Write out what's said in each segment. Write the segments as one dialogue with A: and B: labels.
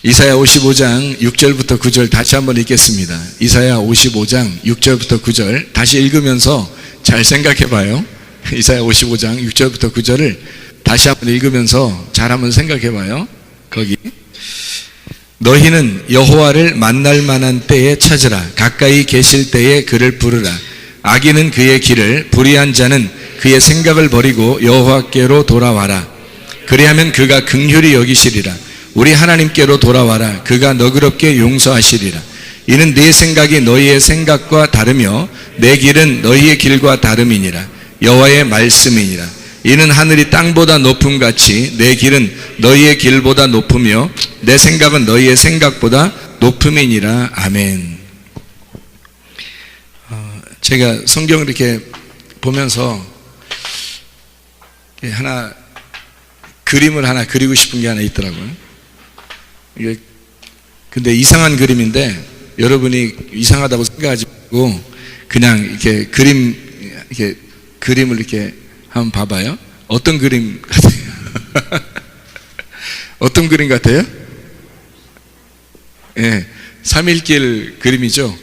A: 이사야 55장 6절부터 9절 다시 한번 읽겠습니다. 이사야 55장 6절부터 9절 다시 읽으면서 잘 생각해 봐요. 이사야 55장 6절부터 9절을 다시 한번 읽으면서 잘 한번 생각해 봐요. 거기 너희는 여호와를 만날 만한 때에 찾으라. 가까이 계실 때에 그를 부르라. 악인은 그의 길을, 불의한 자는 그의 생각을 버리고 여호와께로 돌아와라. 그리하면 그가 긍휼히 여기시리라. 우리 하나님께로 돌아와라. 그가 너그럽게 용서하시리라. 이는 내 생각이 너희의 생각과 다르며 내 길은 너희의 길과 다름이니라. 여호와의 말씀이니라. 이는 하늘이 땅보다 높음같이 내 길은 너희의 길보다 높으며 내 생각은 너희의 생각보다 높음이니라. 아멘. 제가 성경을 이렇게 보면서 하나 그림을 하나 그리고 싶은 게 하나 있더라고요. 이게 근데 이상한 그림인데 여러분이 이상하다고 생각하지 말고 그냥 이렇게 그림을 이렇게 한번 봐봐요. 어떤 그림 같아요? 어떤 그림 같아요? 예, 3일길 그림이죠.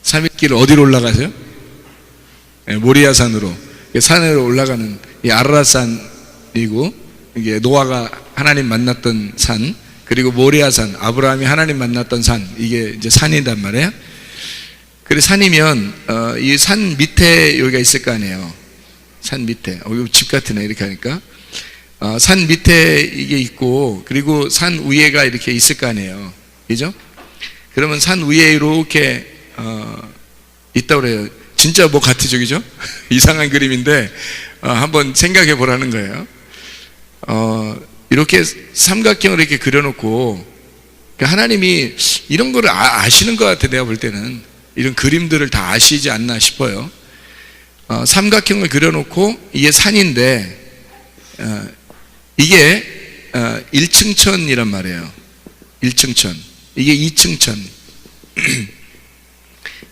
A: 3일길 어디로 올라가세요? 예, 모리아산으로 산으로 올라가는 이 아라랏산이고 이게 노아가 하나님 만났던 산, 그리고 모리아산 아브라함이 하나님 만났던 산, 이게 이제 산이란 말이에요. 그래서 산이면 이 산 밑에 여기가 있을 거 아니에요. 산 밑에 이거 집 같으네 이렇게 하니까 산 밑에 이게 있고 그리고 산 위에가 이렇게 있을 거 아니에요. 그죠? 그러면 산 위에 이렇게 있다고 그래요. 진짜 뭐 같으죠, 그죠? 이상한 그림인데 한번 생각해 보라는 거예요. 이렇게 삼각형을 이렇게 그려놓고 하나님이 이런 거를 아시는 것 같아. 내가 볼 때는 이런 그림들을 다 아시지 않나 싶어요. 삼각형을 그려놓고 이게 산인데 이게 1층천이란 말이에요. 1층천. 이게 2층천.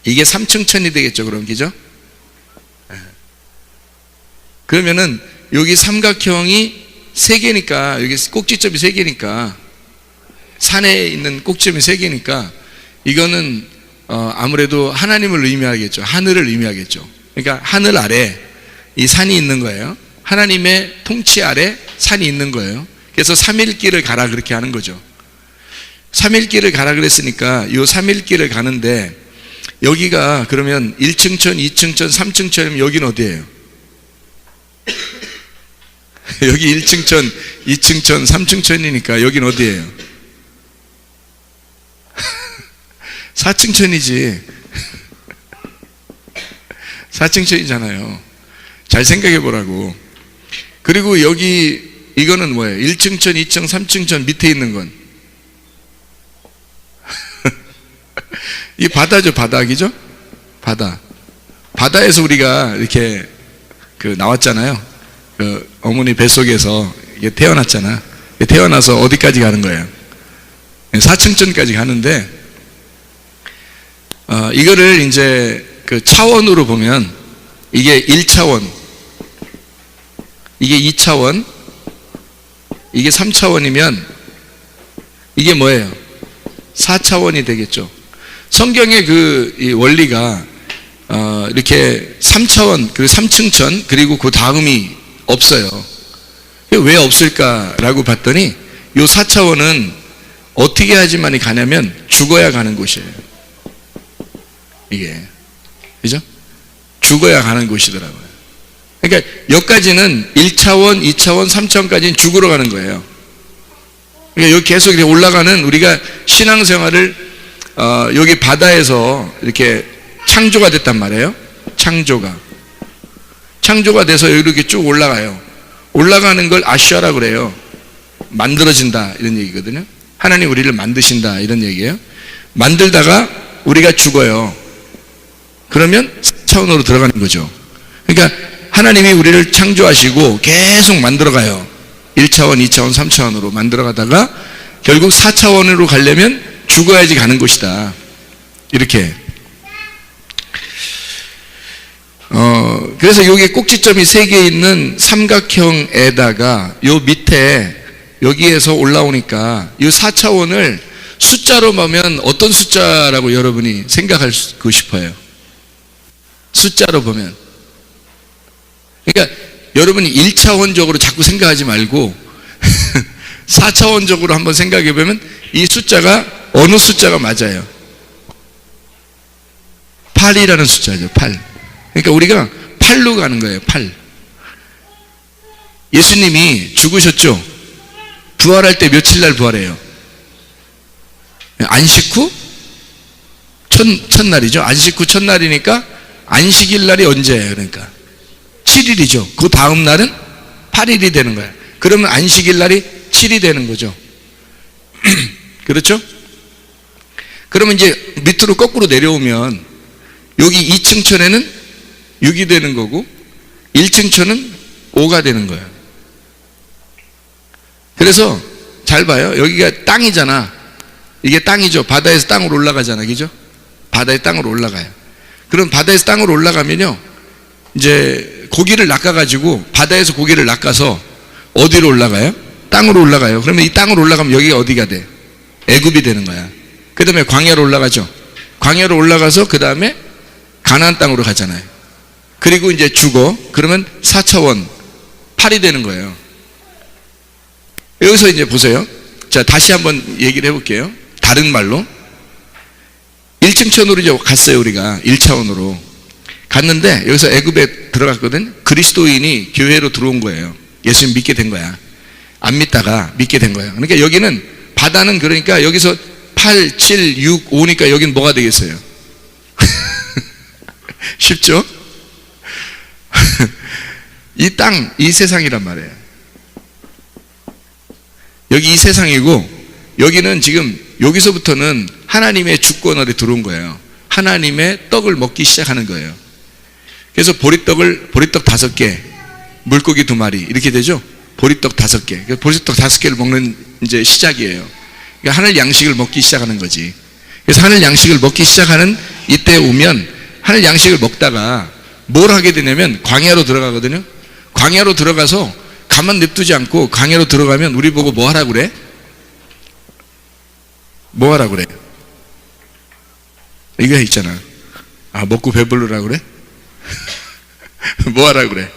A: 이게 3층천이 되겠죠, 그럼, 그죠? 그러면은 여기 삼각형이 3개니까, 여기 꼭지점이 3개니까, 산에 있는 꼭지점이 3개니까, 이거는 아무래도 하나님을 의미하겠죠. 하늘을 의미하겠죠. 그러니까 하늘 아래 이 산이 있는 거예요. 하나님의 통치 아래 산이 있는 거예요. 그래서 3일길을 가라 그렇게 하는 거죠. 3일길을 가라 그랬으니까 이 3일길을 가는데 여기가 그러면 1층천, 2층천, 3층천이면 여기는 어디예요? 여기 1층천, 2층천, 3층천이니까 여기는 어디예요? 4층천이지. 4층천이잖아요. 잘 생각해 보라고. 그리고 여기 이거는 뭐예요? 1층천, 2층, 3층천 밑에 있는 건 이 바다죠. 바다기죠? 바다. 바다에서 우리가 이렇게 나왔잖아요. 어머니 뱃속에서 이게 태어났잖아. 태어나서 어디까지 가는 거예요? 4층천까지 가는데 이거를 이제 차원으로 보면 이게 1차원, 이게 2차원, 이게 3차원이면 이게 뭐예요? 4차원이 되겠죠. 성경의 이 원리가 이렇게 3차원, 그리고 3층천, 그리고 그 다음이 없어요. 왜 없을까라고 봤더니 이 4차원은 어떻게 해야지만이 가냐면 죽어야 가는 곳이에요. 이게, 그죠? 죽어야 가는 곳이더라고요. 그러니까 여기까지는 1차원, 2차원, 3차원까지는 죽으러 가는 거예요. 그러니까 여기 계속 이렇게 올라가는 우리가 신앙생활을 여기 바다에서 이렇게 창조가 됐단 말이에요. 창조가 돼서 이렇게 쭉 올라가요. 올라가는 걸 아슈아라 그래요. 만들어진다 이런 얘기거든요. 하나님 우리를 만드신다 이런 얘기예요. 만들다가 우리가 죽어요. 그러면 4차원으로 들어가는 거죠. 그러니까 하나님이 우리를 창조하시고 계속 만들어가요. 1차원, 2차원, 3차원으로 만들어가다가 결국 4차원으로 가려면 죽어야지 가는 곳이다. 이렇게. 그래서 여기 꼭지점이 3개 있는 삼각형에다가 요 밑에 여기에서 올라오니까 이 4차원을 숫자로 보면 어떤 숫자라고 여러분이 생각하고 싶어요? 숫자로 보면. 그러니까 여러분이 1차원적으로 자꾸 생각하지 말고 4차원적으로 한번 생각해 보면 이 숫자가 어느 숫자가 맞아요? 8이라는 숫자죠. 8. 그러니까 우리가 8로 가는 거예요. 8. 예수님이 죽으셨죠? 부활할 때 며칠 날 부활해요? 안식 후 첫날이죠. 안식 후 첫날이니까 안식일 날이 언제예요? 그러니까 7일이죠. 그 다음 날은 8일이 되는 거예요. 그러면 안식일 날이 7이 되는 거죠. 그렇죠? 그러면 이제 밑으로 거꾸로 내려오면 여기 2층 천에는 6이 되는 거고 1층 천은 5가 되는 거예요. 그래서 잘 봐요. 여기가 땅이잖아. 이게 땅이죠. 바다에서 땅으로 올라가잖아. 그죠? 바다의 땅으로 올라가요. 그럼 바다에서 땅으로 올라가면요, 이제 고기를 낚아가지고 바다에서 고기를 낚아서 어디로 올라가요? 땅으로 올라가요. 그러면 이 땅으로 올라가면 여기가 어디가 돼? 애굽이 되는 거야. 그 다음에 광야로 올라가죠. 광야로 올라가서 그 다음에 가나안 땅으로 가잖아요. 그리고 이제 죽어. 그러면 4차원 8이 되는 거예요. 여기서 이제 보세요. 자, 다시 한번 얘기를 해볼게요. 다른 말로 1층 천으로 이제 갔어요. 우리가 1차원으로 갔는데 여기서 애굽에 들어갔거든. 그리스도인이 교회로 들어온 거예요. 예수님 믿게 된 거야. 안 믿다가 믿게 된 거예요. 그러니까 여기는 바다는, 그러니까 여기서 8, 7, 6, 5니까 여기는 뭐가 되겠어요? 쉽죠? 이 땅, 이 세상이란 말이에요. 여기 이 세상이고, 여기는 지금 여기서부터는 하나님의 주권 아래 들어온 거예요. 하나님의 떡을 먹기 시작하는 거예요. 그래서 보리떡 5개, 물고기 2마리 이렇게 되죠. 보리떡 5개, 보리떡 5개를 먹는 이제 시작이에요. 그러니까 하늘 양식을 먹기 시작하는 거지. 그래서 하늘 양식을 먹기 시작하는 이때 오면 하늘 양식을 먹다가 뭘 하게 되냐면 광야로 들어가거든요. 광야로 들어가서 가만 냅두지 않고 광야로 들어가면 우리 보고 뭐 하라고 그래? 뭐 하라고 그래? 이거 있잖아. 아, 먹고 배부르라고 그래? 뭐 하라고 그래?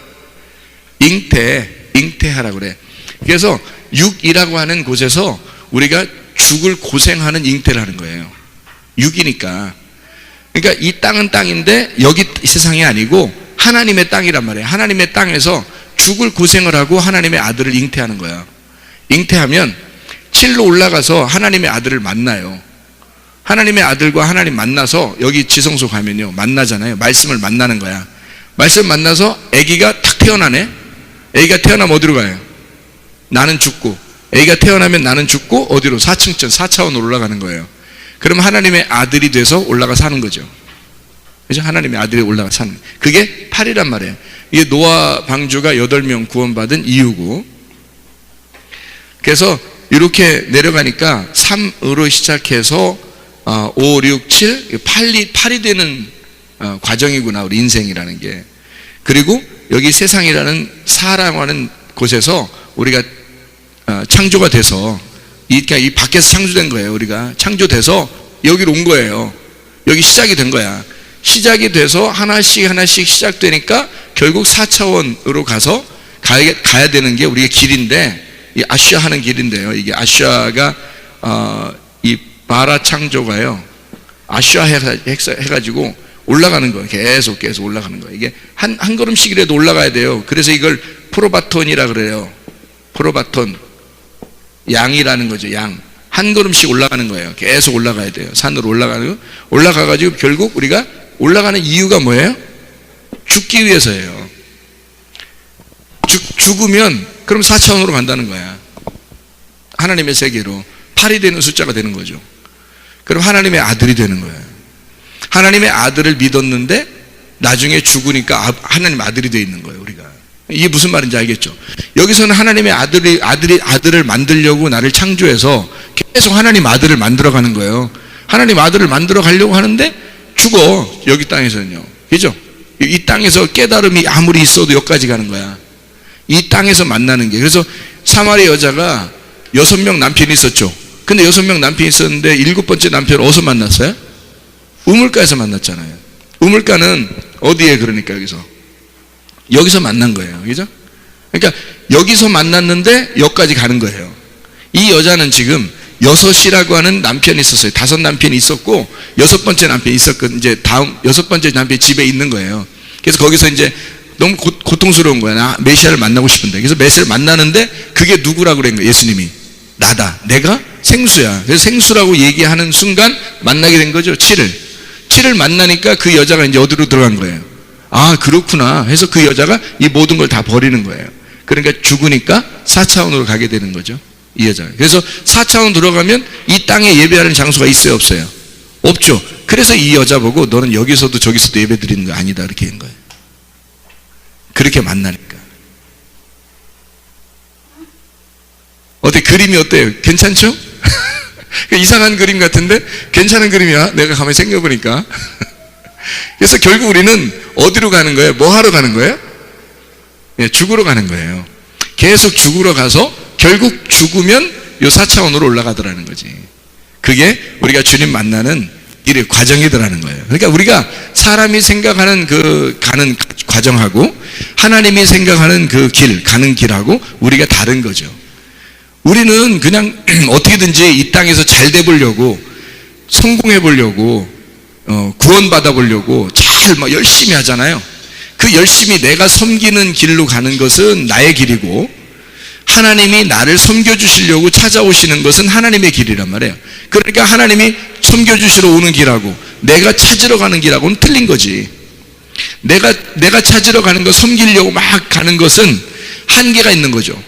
A: 잉태하라고 그래. 그래서 육이라고 하는 곳에서 우리가 죽을 고생하는 잉태를 하는 거예요. 육이니까. 그러니까 이 땅은 땅인데 여기 세상이 아니고 하나님의 땅이란 말이에요. 하나님의 땅에서 죽을 고생을 하고 하나님의 아들을 잉태하는 거야. 잉태하면 7로 올라가서 하나님의 아들을 만나요. 하나님의 아들과 하나님 만나서 여기 지성소 가면요, 만나잖아요. 말씀을 만나는 거야. 말씀 만나서 아기가 탁 태어나네. 아기가 태어나면 어디로 가요? 나는 죽고. 아기가 태어나면 나는 죽고 어디로? 4층천, 4차원으로 올라가는 거예요. 그러면 하나님의 아들이 돼서 올라가 사는 거죠. 그죠? 하나님의 아들이 올라가 사는. 그게 8이란 말이에요. 이게 노아 방주가 8명 구원받은 이유고. 그래서 이렇게 내려가니까 3으로 시작해서 5, 6, 7, 8이 되는 과정이구나, 우리 인생이라는 게. 그리고 여기 세상이라는 사랑하는 곳에서 우리가 창조가 돼서, 그러니까 이 밖에서 창조된 거예요. 우리가 창조돼서 여기로 온 거예요. 여기 시작이 된 거야. 시작이 돼서 하나씩 시작되니까 결국 4차원으로 가서 가야 되는 게 우리의 길인데, 이 아슈아 하는 길인데요. 이게 아슈아가 이 바라 창조가요, 아슈아 해가지고 올라가는 거예요. 계속 올라가는 거예요. 이게 한 걸음씩이라도 올라가야 돼요. 그래서 이걸 프로바톤이라 그래요. 프로바톤, 양이라는 거죠. 양. 한 걸음씩 올라가는 거예요. 계속 올라가야 돼요. 산으로 올라가가지고 결국 우리가 올라가는 이유가 뭐예요? 죽기 위해서예요. 죽으면 그럼 4차원으로 간다는 거야. 하나님의 세계로 8이 되는 숫자가 되는 거죠. 그럼 하나님의 아들이 되는 거예요. 하나님의 아들을 믿었는데 나중에 죽으니까 하나님 아들이 되어 있는 거예요. 우리가 이게 무슨 말인지 알겠죠? 여기서는 하나님의 아들을 만들려고 나를 창조해서 계속 하나님 아들을 만들어가는 거예요. 하나님 아들을 만들어 가려고 하는데 죽어. 여기 땅에서는요. 그죠? 이 땅에서 깨달음이 아무리 있어도 여기까지 가는 거야. 이 땅에서 만나는 게. 그래서 사마리아 여자가 6명 남편이 있었죠. 근데 6명 남편이 있었는데 7번째 남편을 어디서 만났어요? 우물가에서 만났잖아요. 우물가는 어디에, 그러니까 여기서 만난 거예요. 그죠? 그러니까 여기서 만났는데 여기까지 가는 거예요. 이 여자는 지금 6이라고 하는 남편이 있었어요. 5 남편이 있었고 6번째 남편이 있었거든요. 이제 다음 6번째 남편이 집에 있는 거예요. 그래서 거기서 이제 너무 고통스러운 거야. 나 메시아를 만나고 싶은데. 그래서 메시아를 만나는데 그게 누구라고 그런 거예요? 예수님이. 나다. 내가 생수야. 그래서 생수라고 얘기하는 순간 만나게 된 거죠. 7을 만나니까 그 여자가 이제 어디로 들어간 거예요? 아, 그렇구나 해서 그 여자가 이 모든 걸 다 버리는 거예요. 그러니까 죽으니까 4차원으로 가게 되는 거죠, 이 여자가. 그래서 4차원 들어가면 이 땅에 예배하는 장소가 있어요, 없어요? 없죠. 그래서 이 여자 보고 너는 여기서도 저기서도 예배 드리는 거 아니다, 이렇게 한 거예요. 그렇게 만나니까. 어때, 그림이 어때요? 괜찮죠? 이상한 그림 같은데 괜찮은 그림이야, 내가 가만히 생각해보니까. 그래서 결국 우리는 어디로 가는 거예요? 뭐 하러 가는 거예요? 예, 죽으러 가는 거예요. 계속 죽으러 가서 결국 죽으면 요 4차원으로 올라가더라는 거지. 그게 우리가 주님 만나는 일의 과정이더라는 거예요. 그러니까 우리가 사람이 생각하는 그 가는 과정하고 하나님이 생각하는 그 길, 가는 길하고 우리가 다른 거죠. 우리는 그냥 어떻게든지 이 땅에서 잘 돼 보려고, 성공해 보려고, 구원받아 보려고 잘 막 열심히 하잖아요. 그 열심히 내가 섬기는 길로 가는 것은 나의 길이고, 하나님이 나를 섬겨주시려고 찾아오시는 것은 하나님의 길이란 말이에요. 그러니까 하나님이 섬겨주시러 오는 길하고 내가 찾으러 가는 길하고는 틀린 거지. 내가 찾으러 가는 거, 섬기려고 막 가는 것은 한계가 있는 거죠.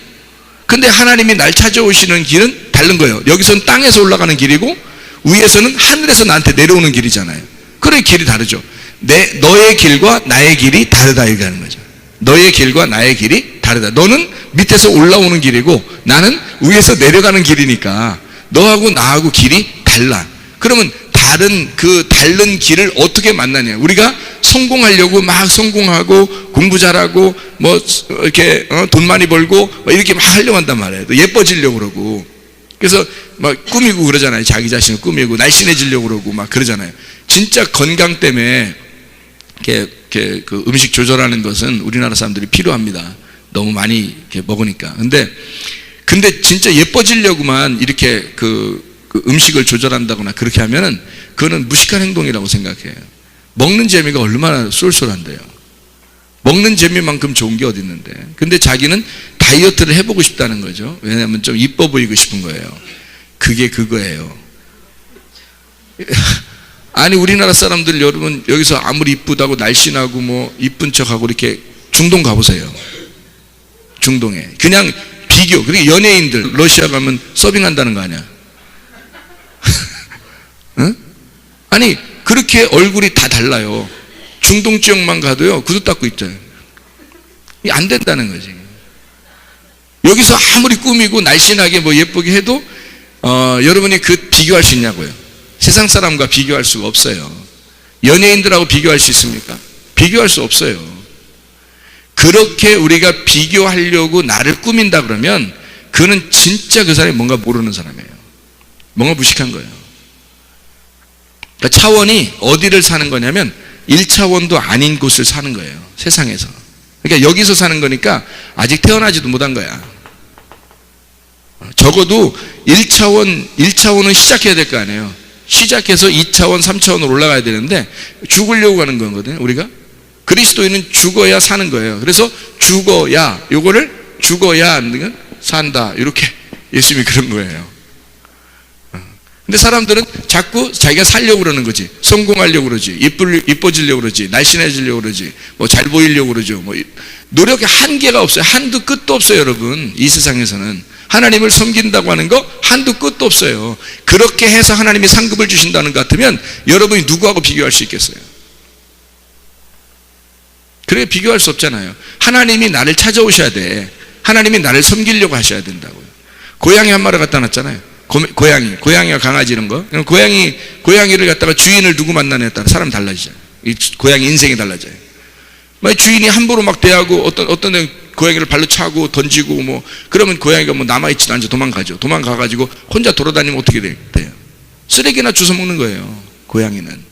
A: 근데 하나님이 날 찾아오시는 길은 다른 거예요. 여기서는 땅에서 올라가는 길이고 위에서는 하늘에서 나한테 내려오는 길이잖아요. 그래, 길이 다르죠. 너의 길과 나의 길이 다르다 얘기하는 거죠. 너의 길과 나의 길이 다르다. 너는 밑에서 올라오는 길이고 나는 위에서 내려가는 길이니까 너하고 나하고 길이 달라. 그러면 다른 길을 어떻게 만나냐? 우리가 성공하려고 막 성공하고 공부 잘하고 뭐 이렇게 돈 많이 벌고 이렇게 막 하려고 한단 말이에요. 예뻐지려고 그러고. 그래서 막 꾸미고 그러잖아요. 자기 자신을 꾸미고 날씬해지려고 그러고 막 그러잖아요. 진짜 건강 때문에 이렇게 그 음식 조절하는 것은 우리나라 사람들이 필요합니다. 너무 많이 이렇게 먹으니까. 근데 진짜 예뻐지려고만 이렇게 그 음식을 조절한다거나 그렇게 하면은 그거는 무식한 행동이라고 생각해요. 먹는 재미가 얼마나 쏠쏠한데요. 먹는 재미만큼 좋은 게 어디 있는데. 근데 자기는 다이어트를 해보고 싶다는 거죠. 왜냐하면 좀 이뻐 보이고 싶은 거예요. 그게 그거예요. 아니, 우리나라 사람들 여러분 여기서 아무리 이쁘다고 날씬하고 뭐 이쁜 척하고 이렇게 중동 가보세요. 중동에 그냥 비교. 그리고 연예인들 러시아 가면 서빙한다는 거 아니야? 응? 아니, 그렇게 얼굴이 다 달라요. 중동 지역만 가도요 구두 닦고 있잖아요. 이게 안 된다는 거지. 여기서 아무리 꾸미고 날씬하게 뭐 예쁘게 해도 여러분이 그 비교할 수 있냐고요? 세상 사람과 비교할 수가 없어요. 연예인들하고 비교할 수 있습니까? 비교할 수 없어요. 그렇게 우리가 비교하려고 나를 꾸민다 그러면 그는 진짜 그 사람이 뭔가 모르는 사람이에요. 뭔가 무식한 거예요. 그러니까 차원이 어디를 사는 거냐면 1차원도 아닌 곳을 사는 거예요. 세상에서. 그러니까 여기서 사는 거니까 아직 태어나지도 못한 거야. 적어도 1차원은 시작해야 될 거 아니에요. 시작해서 2차원, 3차원으로 올라가야 되는데 죽으려고 하는 거거든요, 우리가. 그리스도인은 죽어야 사는 거예요. 그래서 요거를 죽어야 산다. 이렇게 예수님이 그런 거예요. 근데 사람들은 자꾸 자기가 살려고 그러는 거지. 성공하려고 그러지. 이뻐지려고 그러지. 날씬해지려고 그러지. 뭐 잘 보이려고 그러죠. 뭐 노력에 한계가 없어요. 한도 끝도 없어요, 여러분. 이 세상에서는 하나님을 섬긴다고 하는 거 한도 끝도 없어요. 그렇게 해서 하나님이 상급을 주신다는 것 같으면 여러분이 누구하고 비교할 수 있겠어요? 그래, 비교할 수 없잖아요. 하나님이 나를 찾아오셔야 돼. 하나님이 나를 섬기려고 하셔야 된다고요. 고양이 한 마리 갖다 놨잖아요. 고양이와 강아지 이런 거. 고양이를 갖다가 주인을 누구 만나냐에 따라 사람 달라지잖아요. 이 고양이 인생이 달라져요. 주인이 함부로 막 대하고 어떤 데 고양이를 발로 차고 던지고 뭐 그러면 고양이가 뭐 남아있지도 않죠. 도망가죠. 도망가가지고 혼자 돌아다니면 어떻게 돼요? 쓰레기나 주워 먹는 거예요, 고양이는.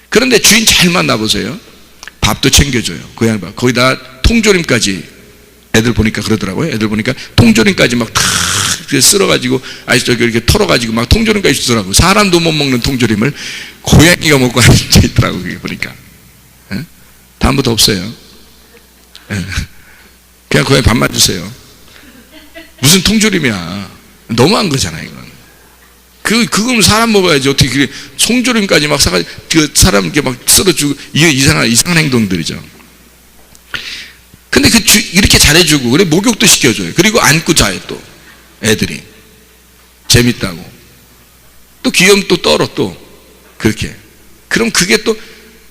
A: 그런데 주인 잘 만나보세요. 밥도 챙겨줘요, 고양이 밥. 거기다 통조림까지. 애들 보니까 그러더라고요. 애들 보니까 통조림까지 막 탁 쓸어가지고 저기 이렇게 털어가지고 막 통조림까지 주더라고요. 사람도 못 먹는 통조림을 고양이가 먹고 앉아있더라고요, 그게 보니까. 다음부터 없어요. 그냥 고양이 밥만 주세요. 무슨 통조림이야. 너무한 거잖아요, 이건. 그건 사람 먹어야지. 어떻게 그게 송조림까지 막 사가지고 그 사람 이렇게 막 썰어주고, 이게 이상한 행동들이죠. 근데 이렇게 잘해주고, 그래, 목욕도 시켜줘요. 그리고 안고 자요, 또. 애들이. 재밌다고. 또 귀염 또 떨어, 또. 그렇게. 그럼 그게 또,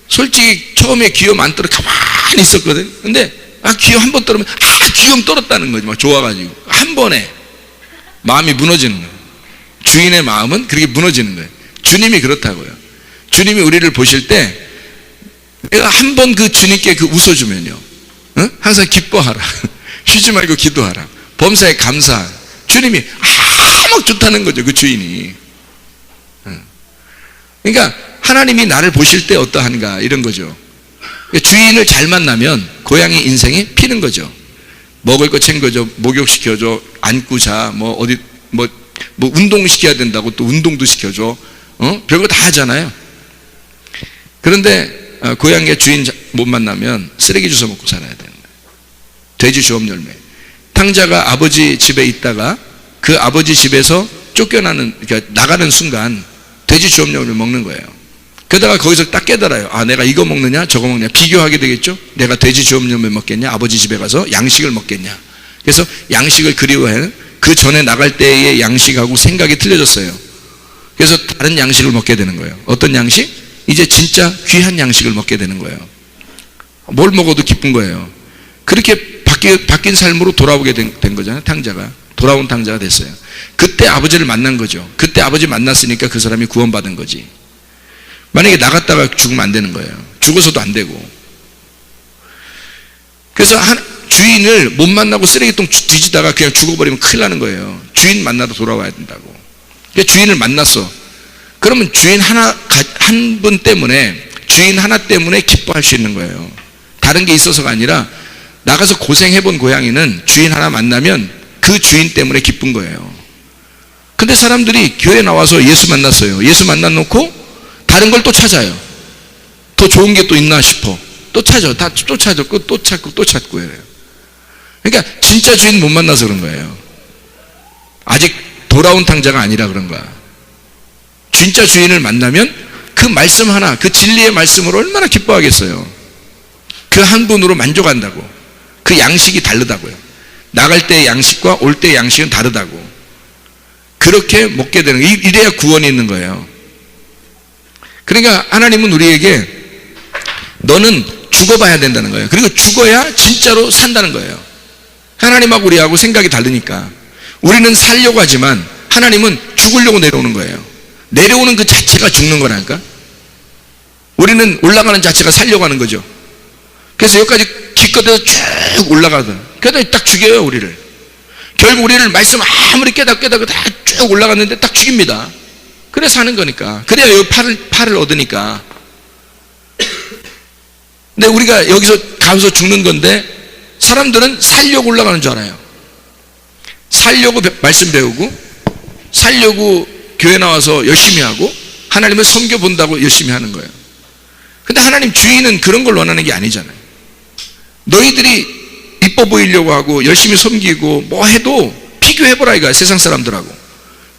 A: 솔직히 처음에 귀염 안 떨어 가만히 있었거든. 근데, 귀염 한 번 떨으면, 귀염 떨었다는 거지. 막 좋아가지고. 한 번에. 마음이 무너지는 거예요. 주인의 마음은 그렇게 무너지는 거예요. 주님이 그렇다고요. 주님이 우리를 보실 때 내가 한 번 그 주님께 그 웃어주면요, 항상 기뻐하라. 쉬지 말고 기도하라. 범사에 감사. 주님이 막 좋다는 거죠, 그 주인이. 그러니까 하나님이 나를 보실 때 어떠한가 이런 거죠. 그러니까 주인을 잘 만나면 고양이 인생이 피는 거죠. 먹을 거 챙겨줘, 목욕시켜줘, 안고 자, 뭐 어디 뭐 운동시켜야 된다고 또 운동도 시켜줘. 별거 다 하잖아요. 그런데 고양이가 주인 못 만나면 쓰레기 주워 먹고 살아야 되는 거예요. 돼지 주업 열매. 탕자가 아버지 집에 있다가 그 아버지 집에서 쫓겨나는, 그러니까 나가는 순간 돼지 주업 열매 먹는 거예요. 그러다가 거기서 딱 깨달아요. 내가 이거 먹느냐 저거 먹느냐 비교하게 되겠죠. 내가 돼지 주업 열매 먹겠냐, 아버지 집에 가서 양식을 먹겠냐. 그래서 양식을 그리워해는, 그 전에 나갈 때의 양식하고 생각이 틀려졌어요. 그래서 다른 양식을 먹게 되는 거예요. 어떤 양식? 이제 진짜 귀한 양식을 먹게 되는 거예요. 뭘 먹어도 기쁜 거예요. 그렇게 바뀐 삶으로 돌아오게 된 거잖아요. 탕자가. 돌아온 탕자가 됐어요. 그때 아버지를 만난 거죠. 그때 아버지 만났으니까 그 사람이 구원받은 거지. 만약에 나갔다가 죽으면 안 되는 거예요. 죽어서도 안 되고. 그래서 주인을 못 만나고 쓰레기통 뒤지다가 그냥 죽어버리면 큰일 나는 거예요. 주인 만나러 돌아와야 된다고. 그러니까 주인을 만났어. 그러면 주인 한 분 때문에, 주인 하나 때문에 기뻐할 수 있는 거예요. 다른 게 있어서가 아니라 나가서 고생해본 고양이는 주인 하나 만나면 그 주인 때문에 기쁜 거예요. 근데 사람들이 교회 나와서 예수 만났어요. 예수 만나놓고 다른 걸 또 찾아요. 더 좋은 게 또 있나 싶어. 또 찾아. 또 찾았고 또 찾고 또 찾고 해요. 그러니까 진짜 주인 못 만나서 그런 거예요. 아직 돌아온 탕자가 아니라 그런 거야. 진짜 주인을 만나면 그 말씀 하나, 그 진리의 말씀으로 얼마나 기뻐하겠어요. 그 한 분으로 만족한다고. 그 양식이 다르다고요. 나갈 때의 양식과 올 때의 양식은 다르다고. 그렇게 먹게 되는, 이래야 구원이 있는 거예요. 그러니까 하나님은 우리에게 너는 죽어봐야 된다는 거예요. 그리고 죽어야 진짜로 산다는 거예요. 하나님하고 우리하고 생각이 다르니까. 우리는 살려고 하지만 하나님은 죽으려고 내려오는 거예요. 내려오는 그 자체가 죽는 거라니까. 우리는 올라가는 자체가 살려고 하는 거죠. 그래서 여기까지 기껏해서 쭉 올라가든 그러다 딱 죽여요, 우리를. 결국 우리를 말씀 아무리 깨닫고 다 쭉 올라갔는데 딱 죽입니다. 그래 사는 거니까. 그래야 여기 팔을 얻으니까. 근데 우리가 여기서 가서 죽는 건데 사람들은 살려고 올라가는 줄 알아요. 살려고 말씀 배우고, 살려고 교회 나와서 열심히 하고, 하나님을 섬겨본다고 열심히 하는 거예요. 근데 하나님 주인은 그런 걸 원하는 게 아니잖아요. 너희들이 이뻐 보이려고 하고 열심히 섬기고 뭐 해도 비교해보라 이거야, 세상 사람들하고.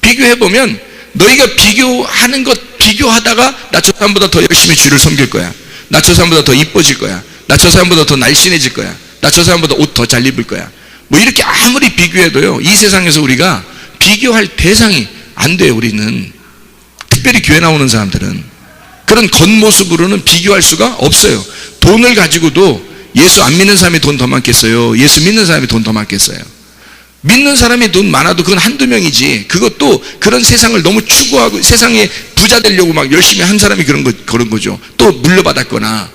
A: 비교해보면 너희가 비교하는 것, 비교하다가 나 저 사람보다 더 열심히 주를 섬길 거야. 나 저 사람보다 더 이뻐질 거야. 나 저 사람보다 더 날씬해질 거야. 나 저 사람보다 옷 더 잘 입을 거야. 뭐 이렇게 아무리 비교해도요, 이 세상에서 우리가 비교할 대상이 안 돼요. 우리는 특별히 교회 나오는 사람들은 그런 겉모습으로는 비교할 수가 없어요. 돈을 가지고도 예수 안 믿는 사람이 돈 더 많겠어요? 예수 믿는 사람이 돈 더 많겠어요? 믿는 사람이 돈 많아도 그건 한두 명이지. 그것도 그런 세상을 너무 추구하고 세상에 부자 되려고 막 열심히 한 사람이 그런 거죠. 또 물려받았거나.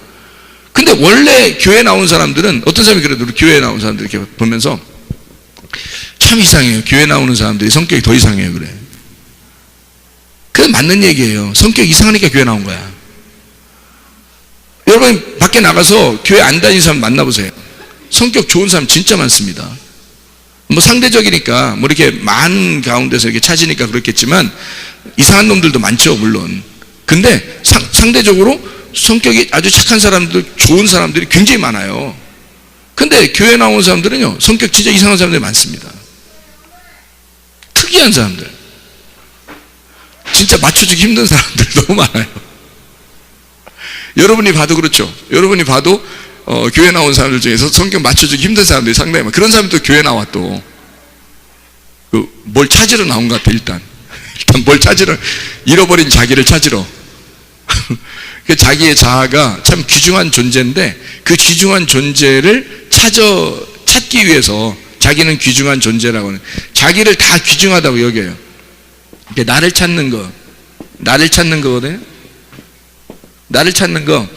A: 근데 원래 교회 나온 사람들은, 어떤 사람이 그래도 교회 나온 사람들 이렇게 보면서 참 이상해요. 교회 나오는 사람들이 성격이 더 이상해요. 그래. 그게 맞는 얘기예요. 성격 이상하니까 교회 나온 거야. 여러분 밖에 나가서 교회 안 다니는 사람 만나보세요. 성격 좋은 사람 진짜 많습니다. 뭐 상대적이니까 뭐 이렇게 많은 가운데서 이렇게 찾으니까 그렇겠지만 이상한 놈들도 많죠, 물론. 근데 상대적으로 성격이 아주 착한 사람들, 좋은 사람들이 굉장히 많아요. 근데 교회 나오는 사람들은요, 성격 진짜 이상한 사람들이 많습니다. 특이한 사람들, 진짜 맞춰주기 힘든 사람들 너무 많아요. 여러분이 봐도 그렇죠. 여러분이 봐도 교회 나온 사람들 중에서 성격 맞춰주기 힘든 사람들이 상당히 많아요. 그런 사람도 교회 나와 또 뭘 찾으러 나온 것 같아. 일단 뭘 찾으러, 잃어버린 자기를 찾으러. 그 자기의 자아가 참 귀중한 존재인데 그 귀중한 존재를 찾기 위해서 자기는 귀중한 존재라고 하는, 자기를 다 귀중하다고 여겨요. 나를 찾는 거거든요. 나를 찾는 거.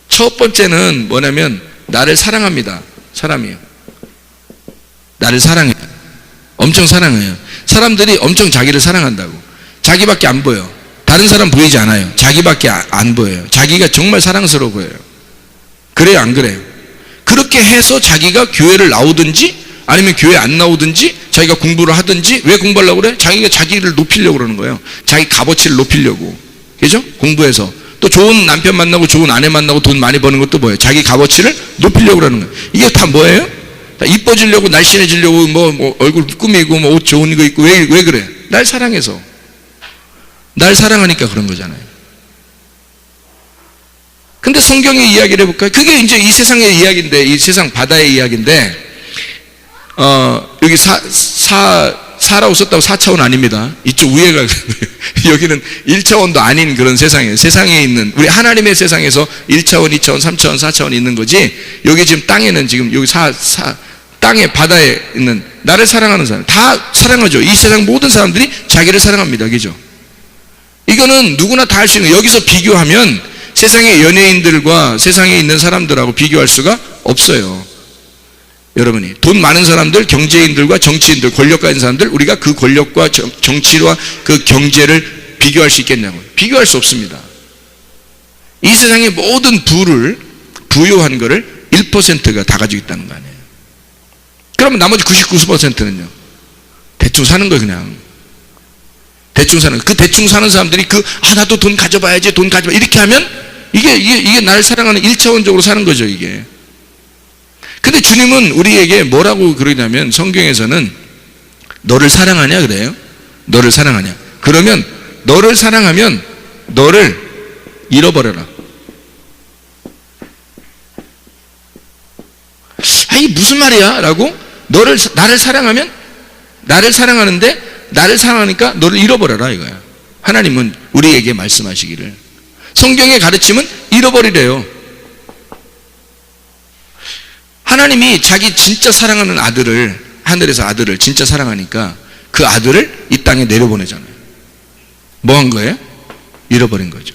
A: 첫 번째는 뭐냐면 나를 사랑합니다. 사람이에요. 나를 사랑해요. 엄청 사랑해요. 사람들이 엄청 자기를 사랑한다고. 자기밖에 안 보여. 다른 사람 보이지 않아요. 자기밖에 안 보여요. 자기가 정말 사랑스러워 보여요. 그래요, 안 그래요? 그렇게 해서 자기가 교회를 나오든지 아니면 교회 안 나오든지 자기가 공부를 하든지. 왜 공부하려고 그래? 자기가 자기를 높이려고 그러는 거예요. 자기 값어치를 높이려고. 그죠? 공부해서. 또 좋은 남편 만나고 좋은 아내 만나고 돈 많이 버는 것도 뭐예요? 자기 값어치를 높이려고 그러는 거예요. 이게 다 뭐예요? 다 이뻐지려고, 날씬해지려고, 뭐 얼굴 꾸미고 뭐 옷 좋은 거 입고. 왜 그래? 날 사랑해서. 날 사랑하니까 그런 거잖아요. 근데 성경의 이야기를 해볼까요? 그게 이제 이 세상의 이야기인데, 이 세상 바다의 이야기인데, 여기 사라고 썼다고 4차원 아닙니다. 이쪽 위에가 여기는 1차원도 아닌 그런 세상이에요. 세상에 있는, 우리 하나님의 세상에서 1차원, 2차원, 3차원, 4차원이 있는 거지. 여기 지금 땅에는 지금 여기 땅에 바다에 있는 나를 사랑하는 사람 다 사랑하죠. 이 세상 모든 사람들이 자기를 사랑합니다. 그죠? 이거는 누구나 다 할 수 있는 거예요. 여기서 비교하면 세상의 연예인들과 세상에 있는 사람들하고 비교할 수가 없어요. 여러분이 돈 많은 사람들, 경제인들과 정치인들, 권력가 있는 사람들, 우리가 그 권력과 정치와 그 경제를 비교할 수 있겠냐고요. 비교할 수 없습니다. 이 세상의 모든 부유한 거를 1%가 다 가지고 있다는 거 아니에요. 그러면 나머지 99%는요 대충 사는 거예요. 그냥 대충 사는 거. 그 대충 사는 사람들이 나도 돈 가져봐야지, 돈 가져봐, 이렇게 하면 이게 나를 사랑하는 1차원적으로 사는 거죠. 이게. 근데 주님은 우리에게 뭐라고 그러냐면, 성경에서는 너를 사랑하냐 그래요. 너를 사랑하냐. 그러면 너를 사랑하면 너를 잃어버려라. 이게 무슨 말이야? 라고. 나를 사랑하면, 나를 사랑하는데 나를 사랑하니까 너를 잃어버려라 이거야. 하나님은 우리에게 말씀하시기를. 성경의 가르침은 잃어버리래요. 하나님이 자기 진짜 사랑하는 아들을, 하늘에서 아들을 진짜 사랑하니까 그 아들을 이 땅에 내려보내잖아요. 뭐 한 거예요? 잃어버린 거죠.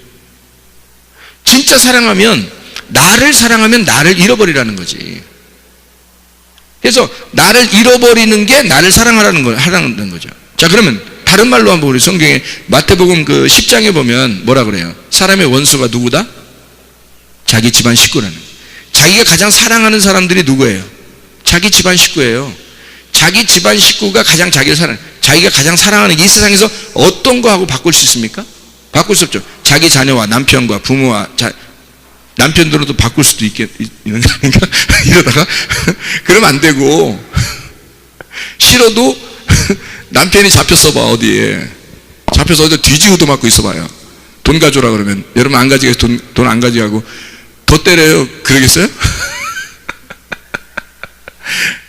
A: 진짜 사랑하면, 나를 사랑하면 나를 잃어버리라는 거지. 그래서 나를 잃어버리는 게 나를 사랑하라는 거죠. 자, 그러면 다른 말로 한번 우리 성경에 마태복음 10장에 보면 뭐라 그래요? 사람의 원수가 누구다? 자기 집안 식구라는 거예요. 자기가 가장 사랑하는 사람들이 누구예요? 자기 집안 식구예요. 자기 집안 식구가 가장 자기가 가장 사랑하는 이 세상에서 어떤 거하고 바꿀 수 있습니까? 바꿀 수 없죠. 자기 자녀와 남편과 부모와 남편들로도 바꿀 수도 있는 거 아닌가? 이러다가 그러면 안 되고, 싫어도 남편이 잡혔어 봐. 어디에 잡혀서 어디 뒤지고도 맞고 있어봐요. 돈 가져라 그러면 여러분 안 가지고 돈 안 가져가고 더 때려요. 그러겠어요?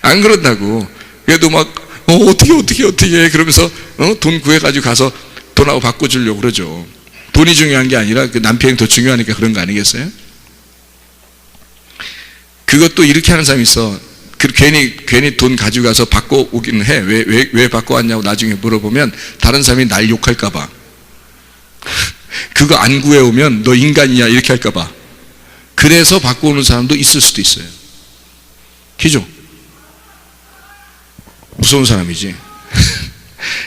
A: 안 그런다고. 그래도 막 어떻게 그러면서 돈 구해가지고 가서 돈하고 바꿔주려고 그러죠. 돈이 중요한 게 아니라 그 남편이 더 중요하니까 그런 거 아니겠어요? 그것도 이렇게 하는 사람이 있어. 괜히 돈 가지고 가서 바꿔 오기는 해. 왜 바꿔 왔냐고 나중에 물어보면 다른 사람이 날 욕할까봐. 그거 안 구해오면 너 인간이야 이렇게 할까봐. 그래서 바꿔오는 사람도 있을 수도 있어요. 그죠? 무서운 사람이지.